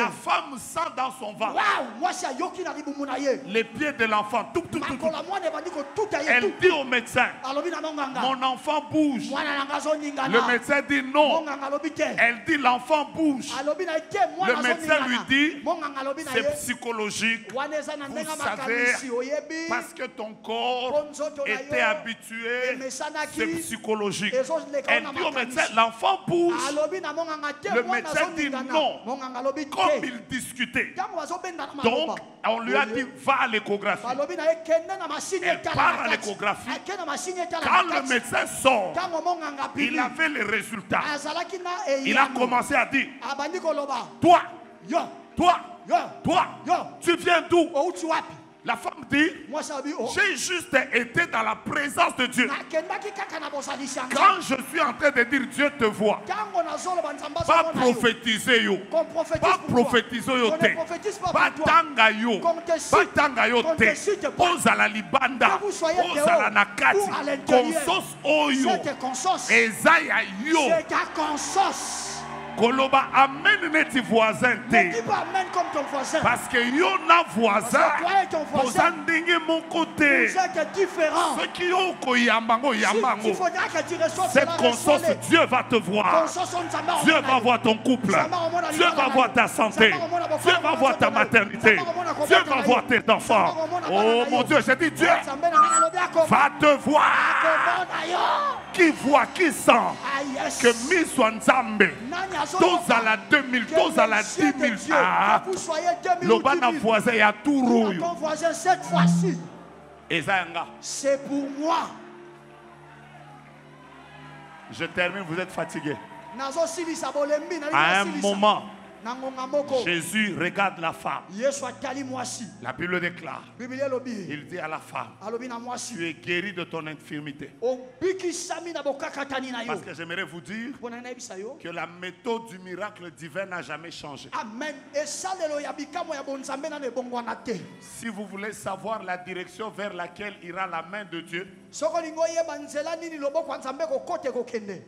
femme sent dans son ventre les pieds de l'enfant. Elle dit au médecin, mon enfant bouge. Le médecin dit non. Elle dit l'enfant bouge. Le médecin lui dit c'est psychologique. Vous savez, parce que ton corps était habitué, c'est psychologique. Elle dit au médecin l'enfant bouge. Le médecin dit non. Comme ils discutaient. Donc, on lui a dit, va à l'échographie. Elle part à l'échographie. Quand le médecin sort, il avait les résultats. Il a commencé à dire, toi, tu viens d'où? La femme dit, j'ai juste été dans la présence de Dieu. Quand je suis en train de dire Dieu te voit, pas prophétiser yo, pas prophétiser yo te, pas tanga yo te, pose à la libanda, pose à la nakati, consos oyo, ezaya yo. Koloba amène neti voisin te. Parce que yo na voisin. Posandingue mon côté. Ceux qui ont koyambango yambango. Cette conscience, Dieu va te voir. Dieu va voir ton couple. Dieu va voir ta santé. Dieu va voir ta maternité. Dieu va voir tes enfants. Oh mon Dieu, j'ai dit Dieu va te voir. Qui voit, qui sent que Miswa Nzambe. Tous à la 2000, tous à la 10 000. Ah, le bana voisin y a tout rouille. Ton voisin cette fois-ci, c'est pour moi. Je termine, vous êtes fatigué. À un moment, Jésus regarde la femme. La Bible déclare, il dit à la femme, tu es guéri de ton infirmité. Parce que j'aimerais vous dire que la méthode du miracle divin n'a jamais changé. Amen. Si vous voulez savoir la direction vers laquelle ira la main de Dieu,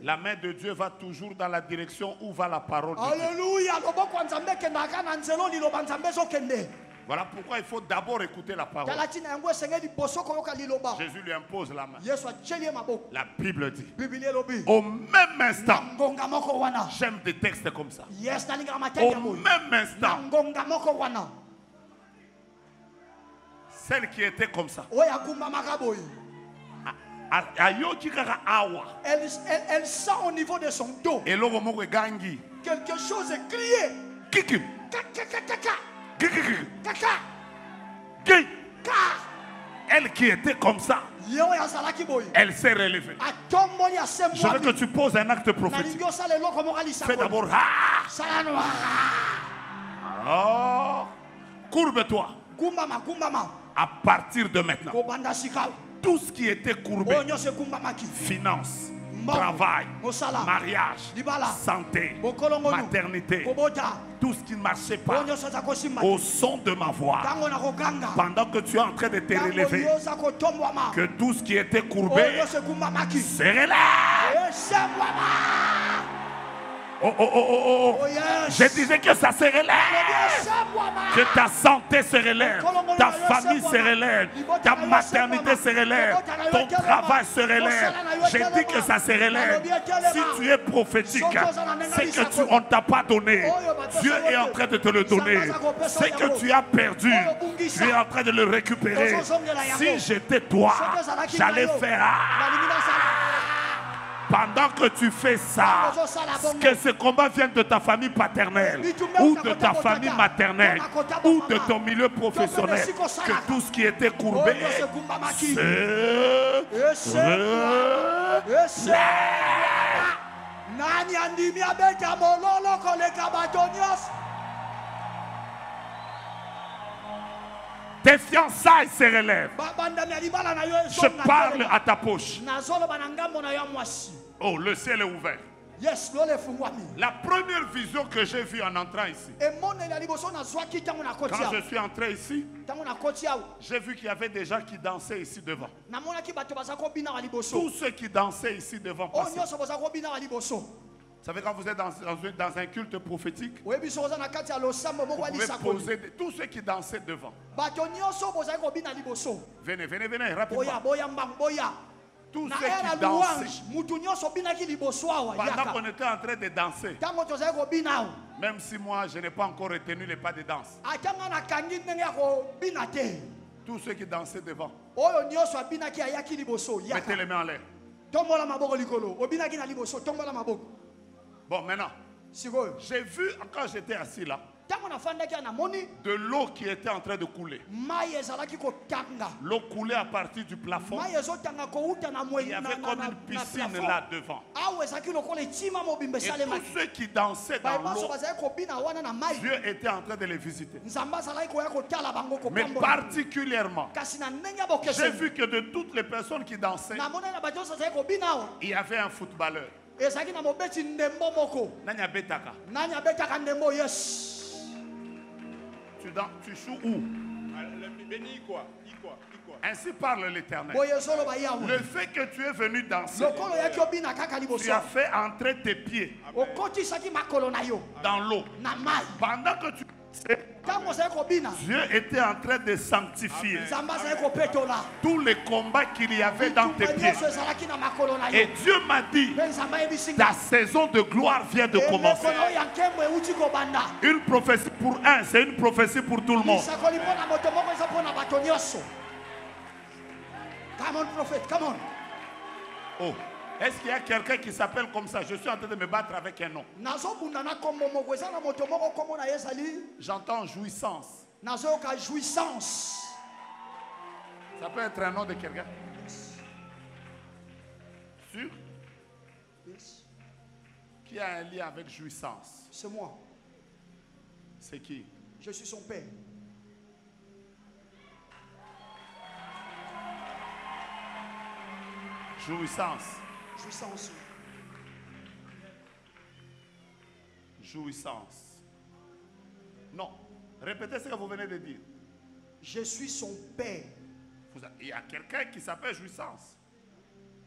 la main de Dieu va toujours dans la direction où va la parole de Dieu. Alléluia. Voilà pourquoi il faut d'abord écouter la parole. Jésus lui impose la main. La Bible dit, au même instant, j'aime des textes comme ça. Au même instant, celle qui était comme ça, elle sent au niveau de son dos quelque chose est crié. Elle qui était comme ça, elle s'est relevée. Je veux que tu poses un acte prophétique. Fais d'abord. Alors, courbe-toi. À partir de maintenant, tout ce qui était courbé, finance, travail, mariage, santé, maternité, tout ce qui ne marchait pas, au son de ma voix, pendant que tu es en train de te relever, que tout ce qui était courbé se relève. Oh. Je disais que ça se relève. Que ta santé se relève. Ta famille se relève. Ta maternité se relève. Ton travail se relève. J'ai dit que ça se relève. Si tu es prophétique, c'est que on ne t'a pas donné. Dieu est en train de te le donner. C'est que tu as perdu. Tu es en train de le récupérer. Si j'étais toi, j'allais faire. Pendant que tu fais ça, que ce combat vienne de ta famille paternelle, ou de ta famille maternelle, ou de ton milieu professionnel, que tout ce qui était courbé se tes fiançailles se relèvent. Je parle à ta poche. Oh, le ciel est ouvert. La première vision que j'ai vue en entrant ici, quand je suis entré ici, j'ai vu qu'il y avait des gens qui dansaient ici devant. Tous ceux qui dansaient ici devant passaient. Vous savez, quand vous êtes dans un culte prophétique, vous pouvez poser tous ceux qui dansaient devant. Venez, venez, venez, rapidement. Tous ceux qui dansaient. Pendant qu'on était en train de danser, même si moi je n'ai pas encore retenu les pas de danse, tous ceux qui dansaient devant, mettez les mains en l'air. Bon, maintenant, j'ai vu quand j'étais assis là, de l'eau qui était en train de couler. L'eau coulait à partir du plafond. Il y avait comme une piscine là devant. Et tous ceux qui dansaient dans l'eau, Dieu était en train de les visiter. Mais particulièrement, j'ai vu que de toutes les personnes qui dansaient, il y avait un footballeur. Tu joues où? Ainsi parle l'Éternel. Le fait que tu es venu danser, tu as fait entrer tes pieds dans l'eau. Pendant que tu Dieu était en train de sanctifier tous les combats qu'il y avait dans tes pieds. Et Dieu m'a dit, ta saison de gloire vient de commencer. Une prophétie pour un, c'est une prophétie pour tout le monde. Come on, prophet, come on. Oh. Est-ce qu'il y a quelqu'un qui s'appelle comme ça? Je suis en train de me battre avec un nom. J'entends jouissance. Ça peut être un nom de quelqu'un? Sûr? Qui a un lien avec jouissance? C'est moi. C'est qui? Je suis son père. Jouissance. Jouissance. Jouissance. Non. Répétez ce que vous venez de dire. Je suis son père. Il y a quelqu'un qui s'appelle Jouissance.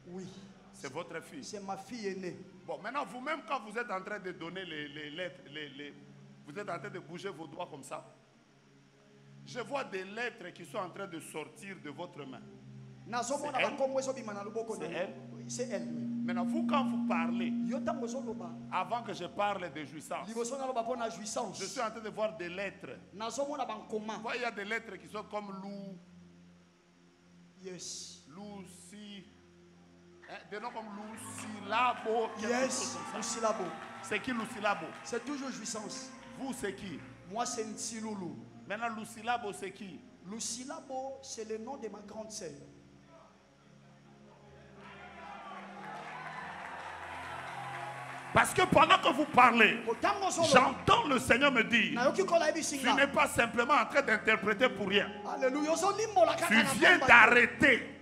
Oui. C'est votre fille. C'est ma fille aînée. Bon, maintenant, vous-même, quand vous êtes en train de donner les lettres, vous êtes en train de bouger vos doigts comme ça. Je vois des lettres qui sont en train de sortir de votre main. C'est elle. C'est elle. Maintenant, vous, quand vous parlez, avant que je parle de jouissance, je suis en train de voir des lettres. Il y a des lettres qui sont comme loup. Yes. Lucie. Des noms comme Lucilabo. Yes. Lucilabo. C'est qui Lucilabo? C'est toujours jouissance. Vous, c'est qui? Moi, c'est Ntsiloulou. Maintenant, Lucilabo, c'est qui? Lucilabo, c'est le nom de ma grande sœur. Parce que pendant que vous parlez, j'entends le Seigneur me dire, tu n'es pas simplement en train d'interpréter pour rien. Tu viens d'arrêter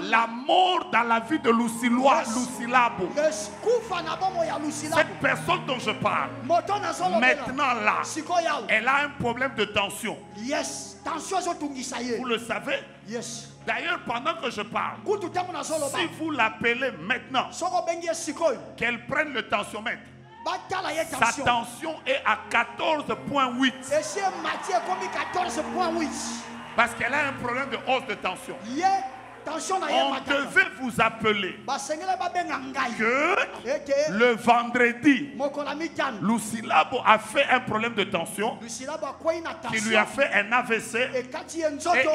la mort dans la vie de Lucilabo. Cette personne dont je parle, maintenant là, elle a un problème de tension. Vous le savez? Yes. D'ailleurs, pendant que je parle, si vous l'appelez maintenant, qu'elle prenne le tensiomètre, sa tension est à 14,8. Parce qu'elle a un problème de hausse de tension. on devait vous appeler que le vendredi, Lucilabo a fait un problème de tension, qui lui a fait un AVC, et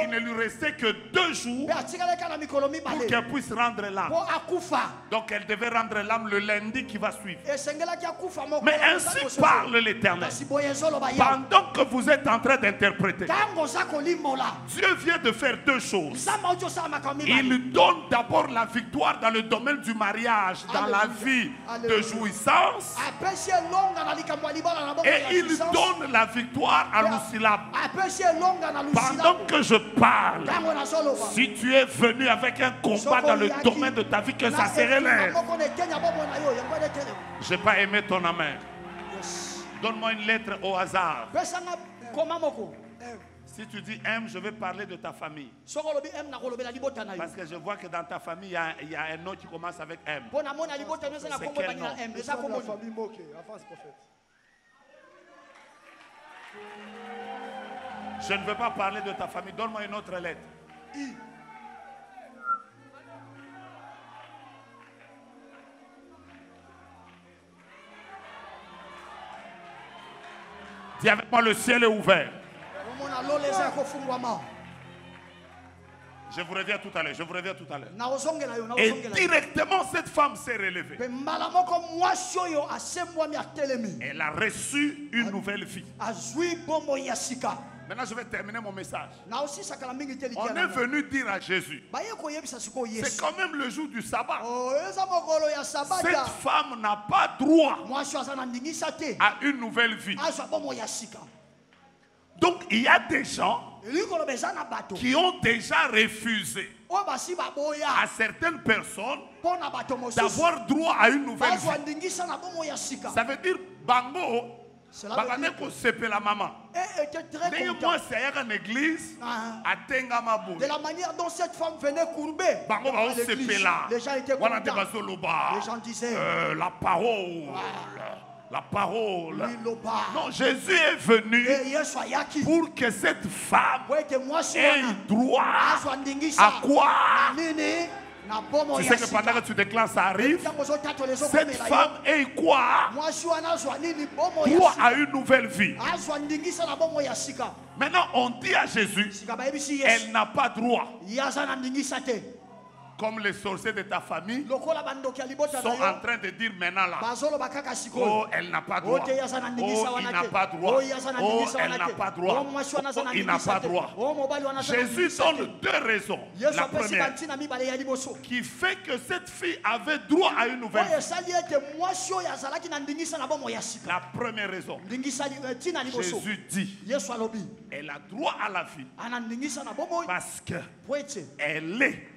il ne lui restait que 2 jours pour qu'elle puisse rendre l'âme. Donc elle devait rendre l'âme le lundi qui va suivre. Mais ainsi parle l'Éternel. Pendant que vous êtes en train d'interpréter, Dieu vient de faire 2 choses. Il donne d'abord la victoire dans le domaine du mariage, dans la vie de jouissance, et il donne la victoire à Lucilab. Pendant que je parle, si tu es venu avec un combat dans le domaine de ta vie, que ça se relève. Je n'ai pas aimé ton amen. Donne-moi une lettre au hasard. Si tu dis M, je vais parler de ta famille. Parce que je vois que dans ta famille, il y a un nom qui commence avec M. C'est quel nom? Je ne veux pas parler de ta famille. Donne-moi une autre lettre. I. Dis avec moi, le ciel est ouvert. Je vous reviens tout à l'heure, je vous reviens tout à l'heure. Et directement, cette femme s'est relevée. Elle a reçu une nouvelle vie. Maintenant, je vais terminer mon message. On est venu dire à Jésus, c'est quand même le jour du sabbat. Cette femme n'a pas droit à une nouvelle vie. Donc, il y a des gens qui ont déjà refusé à certaines personnes d'avoir droit à une nouvelle vie. Ça veut dire, Bango, la maman. Moi, c'est à l'église, de la manière dont cette femme venait courber, les gens étaient contents. Les gens disaient la parole. La parole. Non, Jésus est venu pour que cette femme ait droit à quoi? Tu sais que pendant que tu déclares, ça arrive. Cette femme ait quoi? Droit à une nouvelle vie. Maintenant, on dit à Jésus, elle n'a pas droit. Comme les sorciers de ta famille sont en train de dire maintenant là, oh, elle n'a pas droit, oh, il n'a pas droit, oh, elle n'a pas droit, oh, il n'a pas droit. Jésus donne 2 raisons. La première, qui fait que cette fille avait droit à une nouvelle vie. La première raison, Jésus dit, elle a droit à la vie parce qu'elle est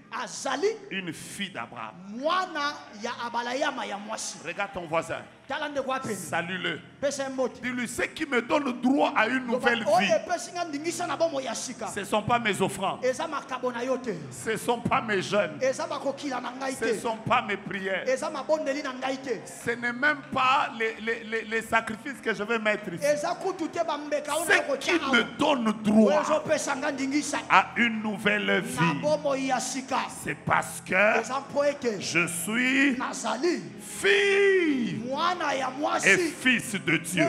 une fille d'Abraham. Regarde ton voisin. Salue-le. Dis-lui, ce qui me donne droit à une nouvelle vie, ce ne sont pas mes offrandes, ce ne sont pas mes jeûnes, ce ne sont pas mes prières, ce n'est même pas les sacrifices que je vais mettre ici. Ce qui me donne droit à une nouvelle vie, c'est parce que je suis fille et fils de Dieu.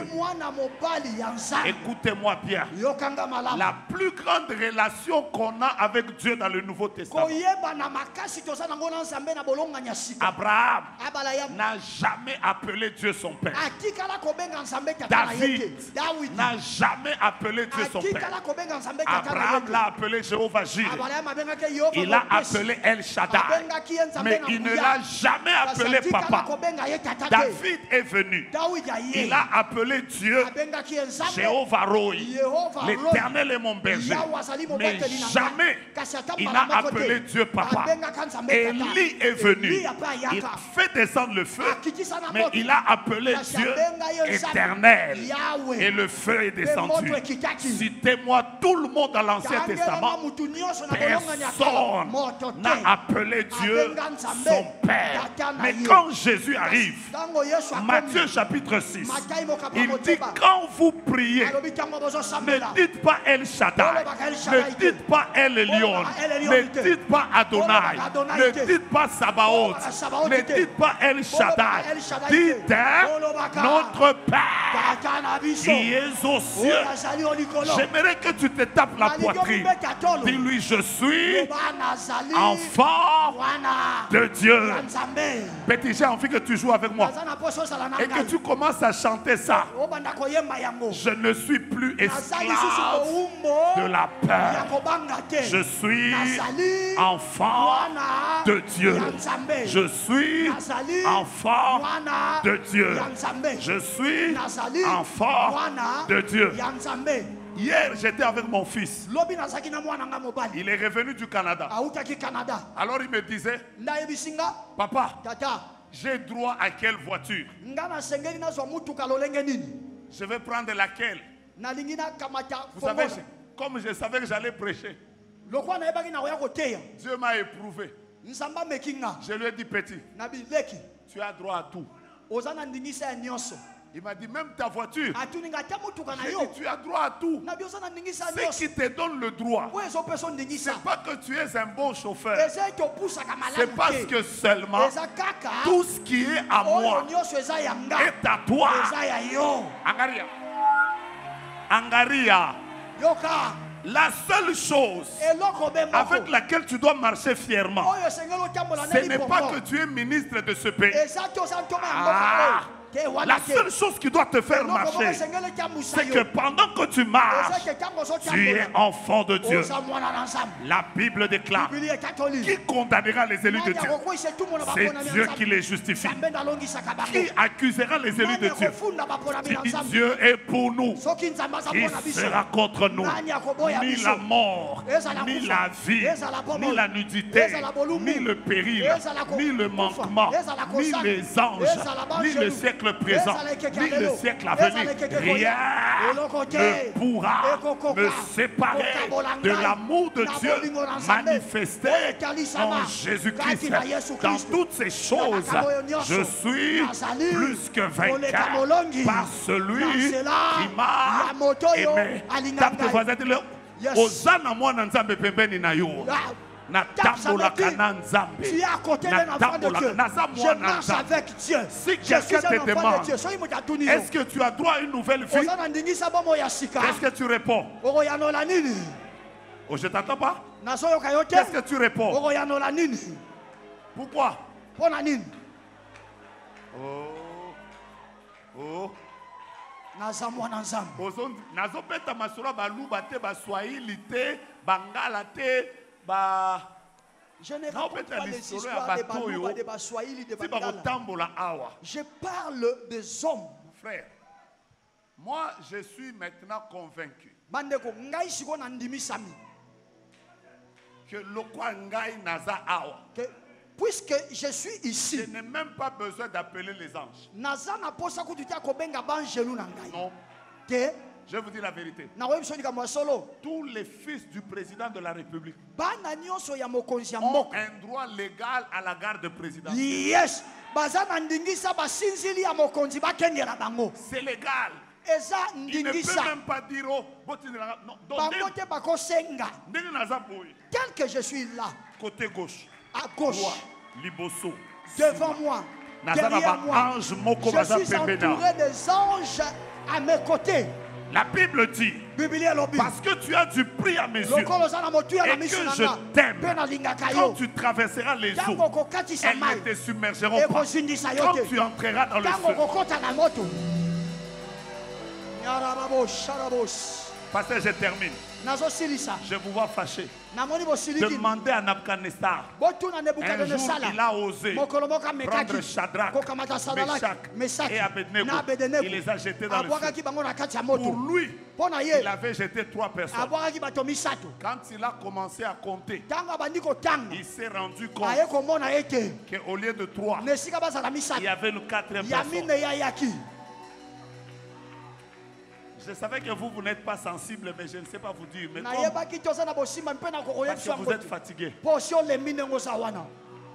Écoutez-moi bien. La plus grande relation qu'on a avec Dieu dans le Nouveau Testament, Abraham n'a jamais appelé Dieu son père. David n'a jamais appelé Dieu son père. Abraham l'a appelé Jéhovah Jireh. Il a appelé El Shaddai, mais il ne l'a jamais appelé papa. David est venu, il a appelé Dieu Jéhovah Rohi, l'Éternel est mon berger, mais jamais il n'a appelé Dieu papa. Élie est venu, il a fait descendre le feu, mais il a appelé Dieu Éternel, et le feu est descendu. Citez-moi tout le monde dans l'Ancien Testament, personne n'a appelé Dieu son Père. Mais quand Jésus arrive, Matthieu chapitre 6. Il dit quand vous priez, ne dites pas El Shaddai, ne dites pas El Elyon, ne dites pas Adonai, ne dites pas Sabaoth, ne dites pas El Shaddai. Dites notre Père qui est aux cieux. J'aimerais que tu te tapes la poitrine. Dis-lui, je suis enfant de Dieu. Petit, j'ai envie que tu joues avec moi et que tu commences à chanter ça. Je ne suis plus esclave de la peur. Je suis enfant de Dieu. Je suis enfant de Dieu. Je suis enfant de Dieu. Hier, j'étais avec mon fils. Il est revenu du Canada. Alors il me disait, papa, j'ai droit à quelle voiture? Je vais prendre laquelle? Vous savez, comme je savais que j'allais prêcher, Dieu m'a éprouvé. Je lui ai dit, petit, tu as droit à tout. Il m'a dit, même ta voiture. J'ai dit, tu as droit à tout. Ce qui te donne le droit, ce n'est pas que tu es un bon chauffeur. C'est parce que seulement tout ce qui est à moi est à toi. Angaria. La seule chose avec laquelle tu dois marcher fièrement, ce n'est pas que tu es ministre de ce pays. La seule chose qui doit te faire marcher, c'est que pendant que tu marches, tu es enfant de Dieu. La Bible déclare, qui condamnera les élus de Dieu? C'est Dieu qui les justifie. Qui accusera les élus de Dieu? Si Dieu est pour nous, qui sera contre nous? Ni la mort, ni la vie, ni la nudité, ni le péril, ni le manquement, ni les anges, ni le siècle présent, ni le siècle à venir, rien ne pourra me séparer de l'amour de Dieu manifesté en Jésus-Christ. Dans toutes ces choses, je suis plus que vainqueur par celui qui m'a aimé. Tape tes voisins, dis-le, Hosanna moi nzambe pembeni na yo. Tu es à côté d'un enfant de Dieu. Je marche avec Dieu. Si quelqu'un te demande, est-ce que tu as droit à une nouvelle vie? Qu'est-ce que tu réponds? Oh, je ne t'entends pas. Qu'est-ce que tu réponds? Pourquoi? Oh. Nazopeta masura baluba te baswahili te bangala te. Je ne raconte pas les histoires des Balouba, des Baswahili, des Bangala. Je parle des hommes. Frère, moi je suis maintenant convaincu que le Kwangai Naza Awa, puisque je suis ici, je n'ai même pas besoin d'appeler les anges. Non. Je vais vous dire la vérité. Tous les fils du président de la République ont un droit légal à la garde présidentielle. Yes. C'est légal. Il ne peut même pas dire tel que je suis là, côté gauche, à gauche, liboso, devant moi, derrière moi, je suis entouré des anges à mes côtés. La Bible dit, parce que tu as du prix à mes yeux et que je t'aime, quand tu traverseras les eaux, elles ne te submergeront pas. Quand tu entreras dans le feu. Pasteur, je termine. Je vous vois fâché. Demandez à Nabucodonosor. Un jour, il a osé prendre Shadrach, Meshach et Abednego. Il les a jetés dans le feu. Pour lui, il avait jeté 3 personnes. Quand il a commencé à compter, il s'est rendu compte qu'au lieu de 3, il y avait une 4e personne. Je savais que vous n'êtes pas sensible, mais je ne sais pas vous dire. Mais parce que vous êtes fatigué.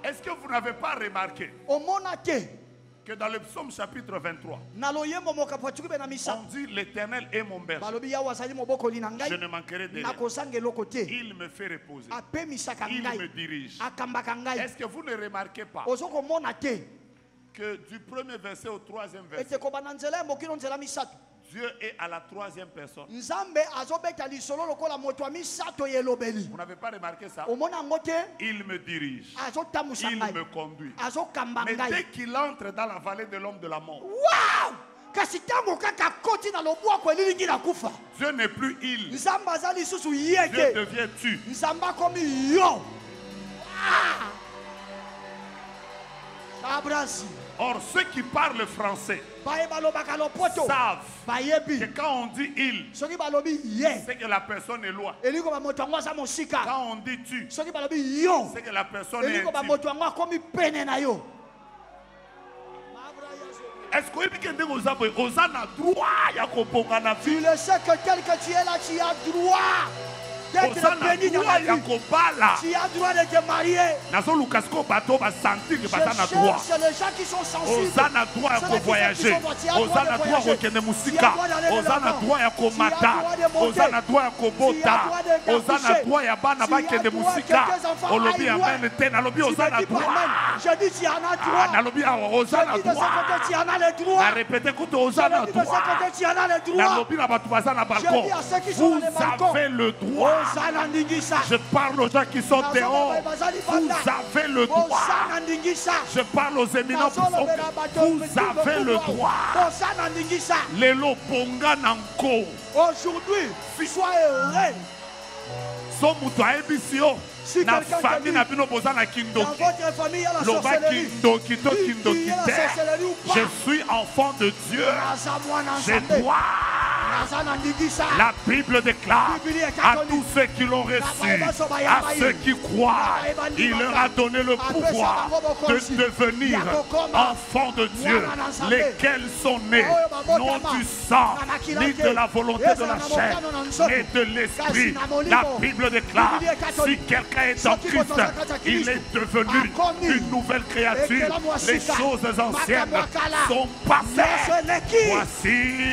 Est-ce que vous n'avez pas remarqué que dans le psaume chapitre 23, on dit l'Éternel est mon berger. Je ne manquerai de rien. Il me fait reposer. Il me dirige. Est-ce que vous ne remarquez pas que du premier verset au troisième verset, Dieu est à la troisième personne? Vous n'avez pas remarqué ça? Il me dirige. Il me conduit. Mais dès qu'il entre dans la vallée de l'homme de la mort, Dieu n'est plus il. Dieu devient tu. Or, ceux qui parlent français savent que quand on dit il, c'est que la personne est loin. Quand on dit tu, c'est que la personne est intime. Est-ce que tu le sais que tel que tu es là, tu as droit d'être béni dans la vie. Tu as droit de te marier. C'est les gens qui sont sensibles. Osana droit à voyager. Osana droit à reconnaître musica. Osana droit à comata. Osana droit à kobota. Osana droit à bana bakende musica. Olobi amen ten. Olobi osana droit. Je dis tu en as droit. Olobi osana droit. Tu en as le droit. Répétez que osana droit. Tu en as le droit. Olobi na batu basana balcon. Vous avez le droit. Je parle aux gens qui sont dehors. Vous avez le droit. Je parle aux éminents qui sont dehors. Vous avez le droit. Les loponga nanko. Aujourd'hui, soyez heureux. Somuto ebisio. Na famille na bino bozana kindoki. Loba kindoki to kindoki te. Je suis enfant de Dieu. J'ai droit. La Bible déclare à tous ceux qui l'ont reçu, à ceux qui croient, il leur a donné le pouvoir de devenir enfants de Dieu, lesquels sont nés non du sang, ni de la volonté de la chair, mais de l'esprit. La Bible déclare, si quelqu'un est en Christ, il est devenu une nouvelle créature. Les choses anciennes sont passées. Voici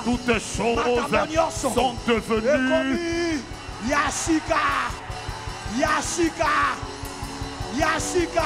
toutes choses sont devenues. Yasika, Yasika, Yasika.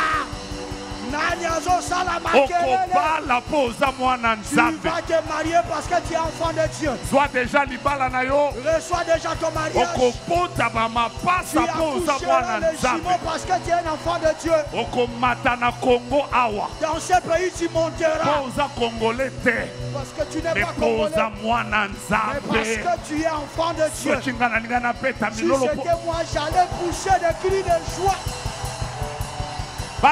Okoba la posa mwana nzambe. Tu vas te marier parce que tu es enfant de Dieu. Sois déjà libala na yo. Reçois déjà ton mariage. Okopota bama pasa posa mwana nzambe. Parce que tu es un enfant de Dieu. Okomata na Congo awa. Dans ce pays tu monteras. Posa congolais te. Parce que tu n'es pas congolais. Posa mwana nzambe. Mais parce que tu es enfant de Dieu. Si c'était moi, j'allais pousser des cris de joie. Qui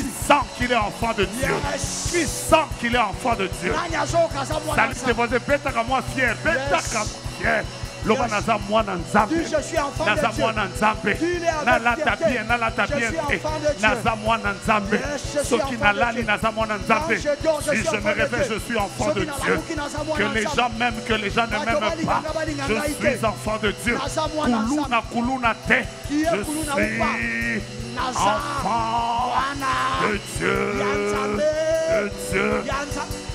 sent qu'il est enfant de Dieu? Qui sent qu'il est enfant de Dieu? Salut tes voisins, bêta comme moi fier, bêta comme fier. Loba naza mwana nzambe. Naza mwana nzambe. Nalata bien, naza mwana nzambe. Soki nalali naza mwana nzambe. Si je me réveille, je suis enfant de Dieu. Que les gens m'aiment, que les gens ne m'aiment pas. Je suis enfant de Dieu. Kuluna te. Je suis enfant de Dieu. De Dieu.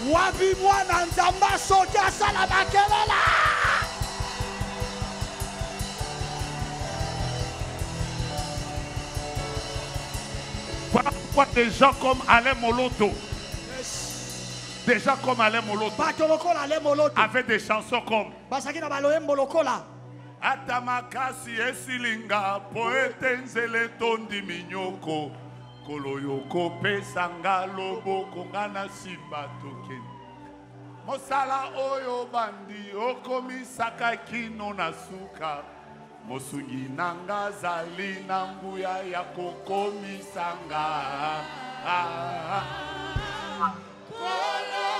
Wabi mwana nzamba soki asala bakelela. Voilà pourquoi des gens comme Alain Moloto, des gens comme Alain Moloto avaient des chansons comme Atamakasi esilinga poete nzele tondi minyoko koloyoko pesanga loboko ngana simba toke mosala oyo bandi okomisaka kino na suka mosungi nanga zali na nguya ya kokomisanga kolo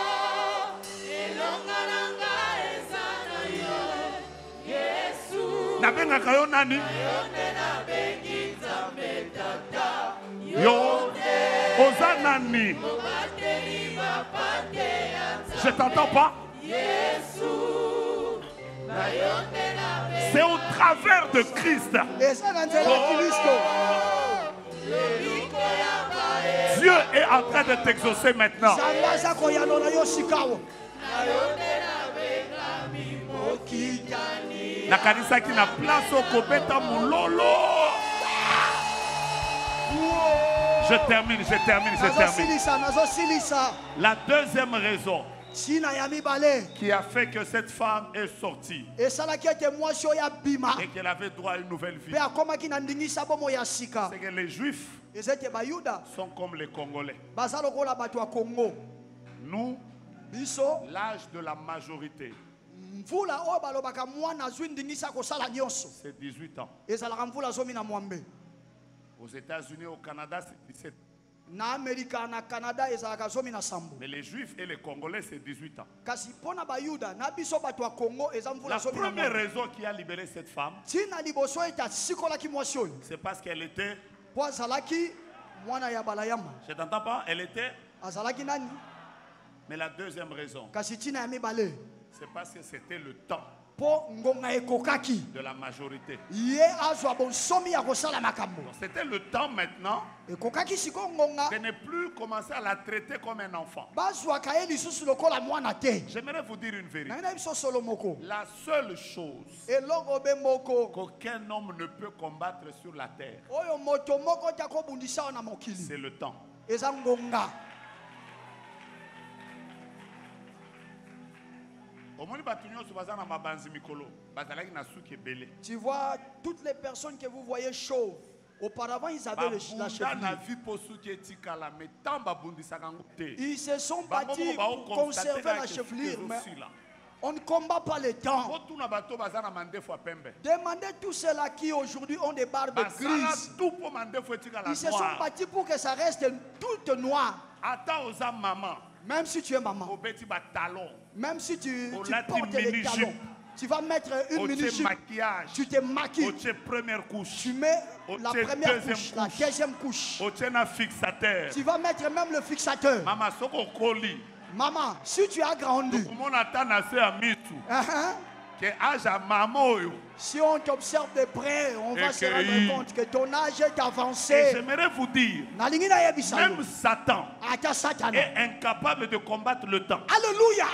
elonga nanga ezana yo Yesu nabengaka yo nani nabengi nzambe tata yo oza nani je t'entends pas Yesu. C'est au travers de Christ. Dieu est en train de t'exaucer maintenant. Nakanisa qui n'a place au kobeta mulolo. Je termine. La deuxième raison qui a fait que cette femme est sortie et qu'elle avait droit à une nouvelle vie, c'est que les Juifs sont comme les Congolais. Nous, l'âge de la majorité, c'est 18 ans. Aux États-Unis, au Canada, c'est 17 ans. Mais les Juifs et les Congolais, c'est 18 ans. La première raison qui a libéré cette femme, c'est parce qu'elle était... Je t'entends pas? Elle était... Mais la deuxième raison, c'est parce que c'était le temps de la majorité. C'était le temps maintenant de ne plus commencer à la traiter comme un enfant. J'aimerais vous dire une vérité. La seule chose qu'aucun homme ne peut combattre sur la terre, c'est le temps. Tu vois, toutes les personnes que vous voyez chauves, auparavant ils avaient la chevelure. Ils se sont battus pour conserver la chevelure, mais on ne combat pas le temps. Demandez tous ceux-là qui aujourd'hui ont des barbes grises. Ils se sont battus pour que ça reste toute noire. Même si tu es maman, même si tu portes les talons, tu vas mettre une mini-jupe, tu te maquilles, tu mets la première couche, la deuxième couche, tu vas mettre même le fixateur. Maman, si tu as grandi, si on t'observe de près, on va se rendre compte que ton âge est avancé. Et j'aimerais vous dire, même Satan est incapable de combattre le temps. Alléluia.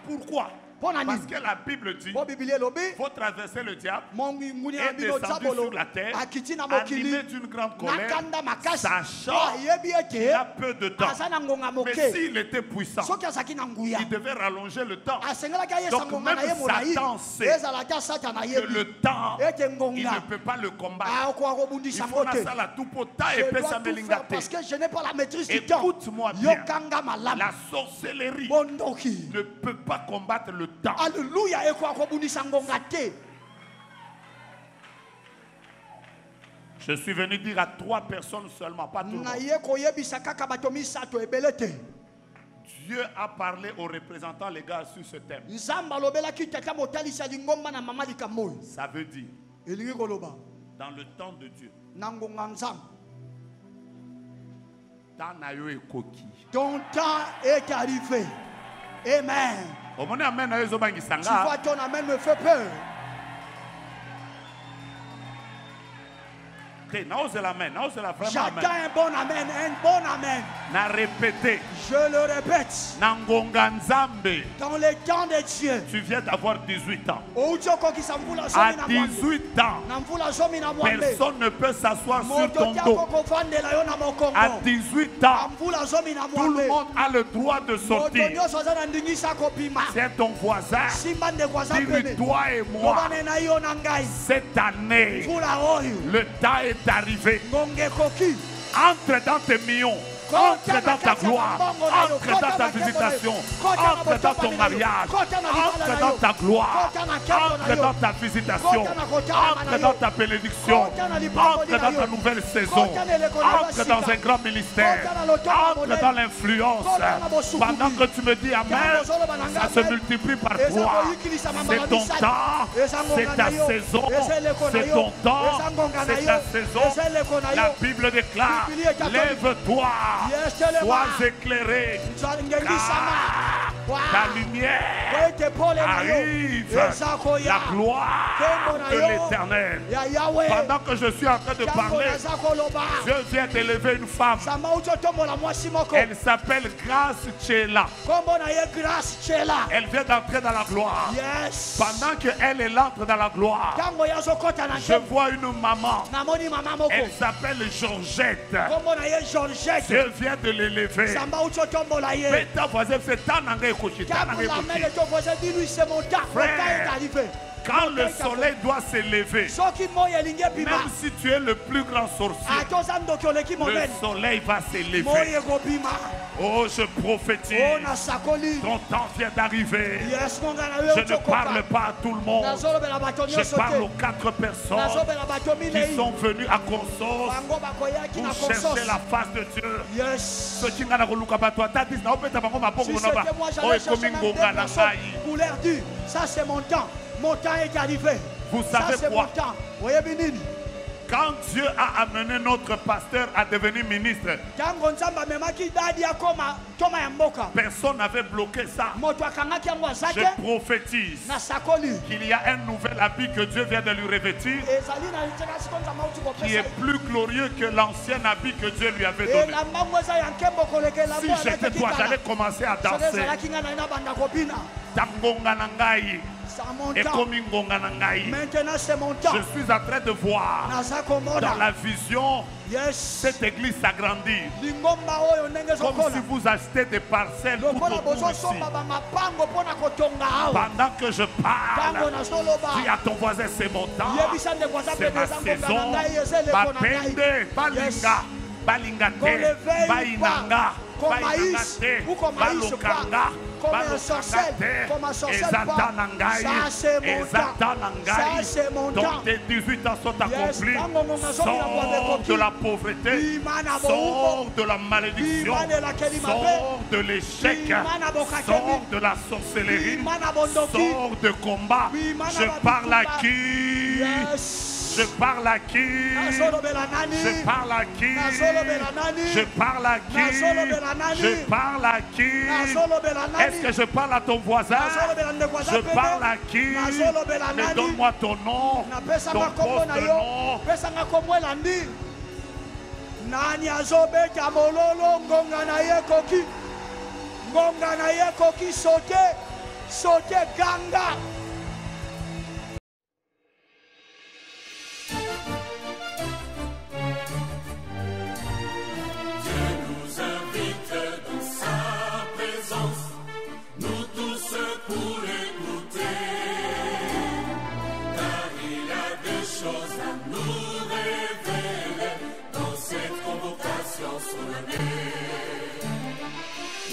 Pourquoi? Parce que la Bible dit, faut traverser le diable et descendre sur la terre, animé d'une grande colère, sachant qu'il y a peu de temps. Mais s'il était puissant, il devait rallonger le temps. Donc même Satan sait que le temps, il ne peut pas le combattre. Il faut la tout parce que je n'ai pas la maîtrise du temps. Écoute-moi bien, la sorcellerie ne peut pas combattre le temps. Alléluia. Je suis venu dire à 3 personnes seulement, pas tout le monde. Dieu a parlé aux représentants légaux sur ce thème. Ça veut dire, dans le temps de Dieu, ton temps est arrivé. Amen. Tu vois, ton amen me fait peur. J'attends un bon amen, Na répété. Je le répète. Dans le temps de Dieu. Tu viens d'avoir 18 ans. À 18 ans, personne ne peut s'asseoir sur ton dos. À 18 ans, tout le monde a le droit de sortir. C'est ton voisin. Dis-lui, toi et moi, cette année, le temps est arrivé. Entre dans tes millions. Entre dans ta gloire, entre dans ta visitation, entre dans ton mariage, entre dans ta gloire, entre dans ta visitation, entre dans ta bénédiction, entre dans ta nouvelle saison, entre dans un grand ministère, entre dans l'influence. Pendant que tu me dis Amen, ça se multiplie par toi. C'est ton temps, c'est ta saison, c'est ton temps, c'est ta saison. La Bible déclare, lève-toi. Sois éclairé, car ta lumière arrive, la gloire de l'Éternel. Pendant que je suis en train de parler, Dieu vient d'élever une femme. Elle s'appelle Grace Chela. Elle vient d'entrer dans la gloire. Pendant qu'elle entre dans la gloire, je vois une maman. Elle s'appelle Georgette. Dieu vient de l'élever. Mais ta voisine, c'est ta nangue couché. Quand le soleil doit s'élever, même si tu es le plus grand sorcier, le soleil va s'élever. Oh, je prophétise. Ton temps vient d'arriver. Je ne parle pas à tout le monde. Je parle aux 4 personnes qui sont venues à Consos pour chercher la face de Dieu. Ce qui n'a ça c'est mon temps. Mon temps est arrivé. Vous savez quoi? Voyez Bénin. Quand Dieu a amené notre pasteur à devenir ministre, personne n'avait bloqué ça. Je prophétise qu'il y a un nouvel habit que Dieu vient de lui revêtir qui est plus glorieux que l'ancien habit que Dieu lui avait donné. Si j'étais toi, j'allais commencer à danser. Maintenant c'est mon temps. Je suis en train de voir dans la vision cette église s'agrandir. Comme si vous achetez des parcelles tout autour ici. Pendant que je parle, dis à ton voisin, c'est mon temps, c'est ma saison. Bapende, balinga, balingate, bainanga, bainangate, balokanga. Comme un sorcelle, donc tes 18 ans sont accomplis. Sors de la pauvreté, sors de la malédiction, sors de l'échec, sors de la sorcellerie, sors de combat. Je parle à qui? Je parle à qui? Je parle à qui? Je parle à qui? Je parle à qui? Est-ce que je parle à ton voisin? Je parle à qui? Mais donne-moi ton nom, ton poste de nom. Nani azobeta mololo ngonga na ye koki. Ngonga na ye koki sote ganga.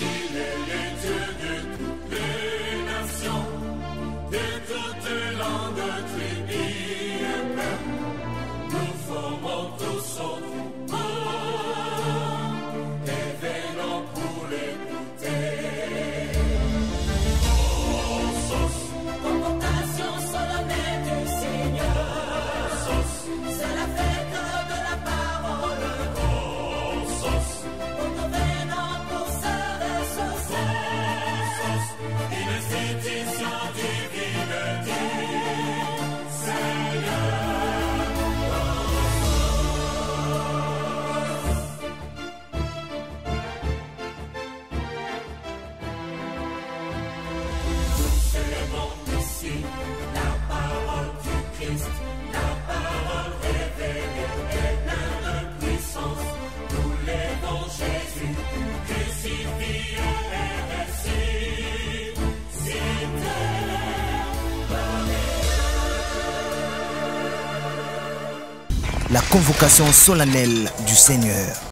Il est le Dieu de toutes les nations, de toutes langues, tribus et peuples. Nous formons tous son troupeau et venons pour l'écouter. Convocation solennelle du Seigneur, c'est la fête de la parole. La convocation solennelle du Seigneur.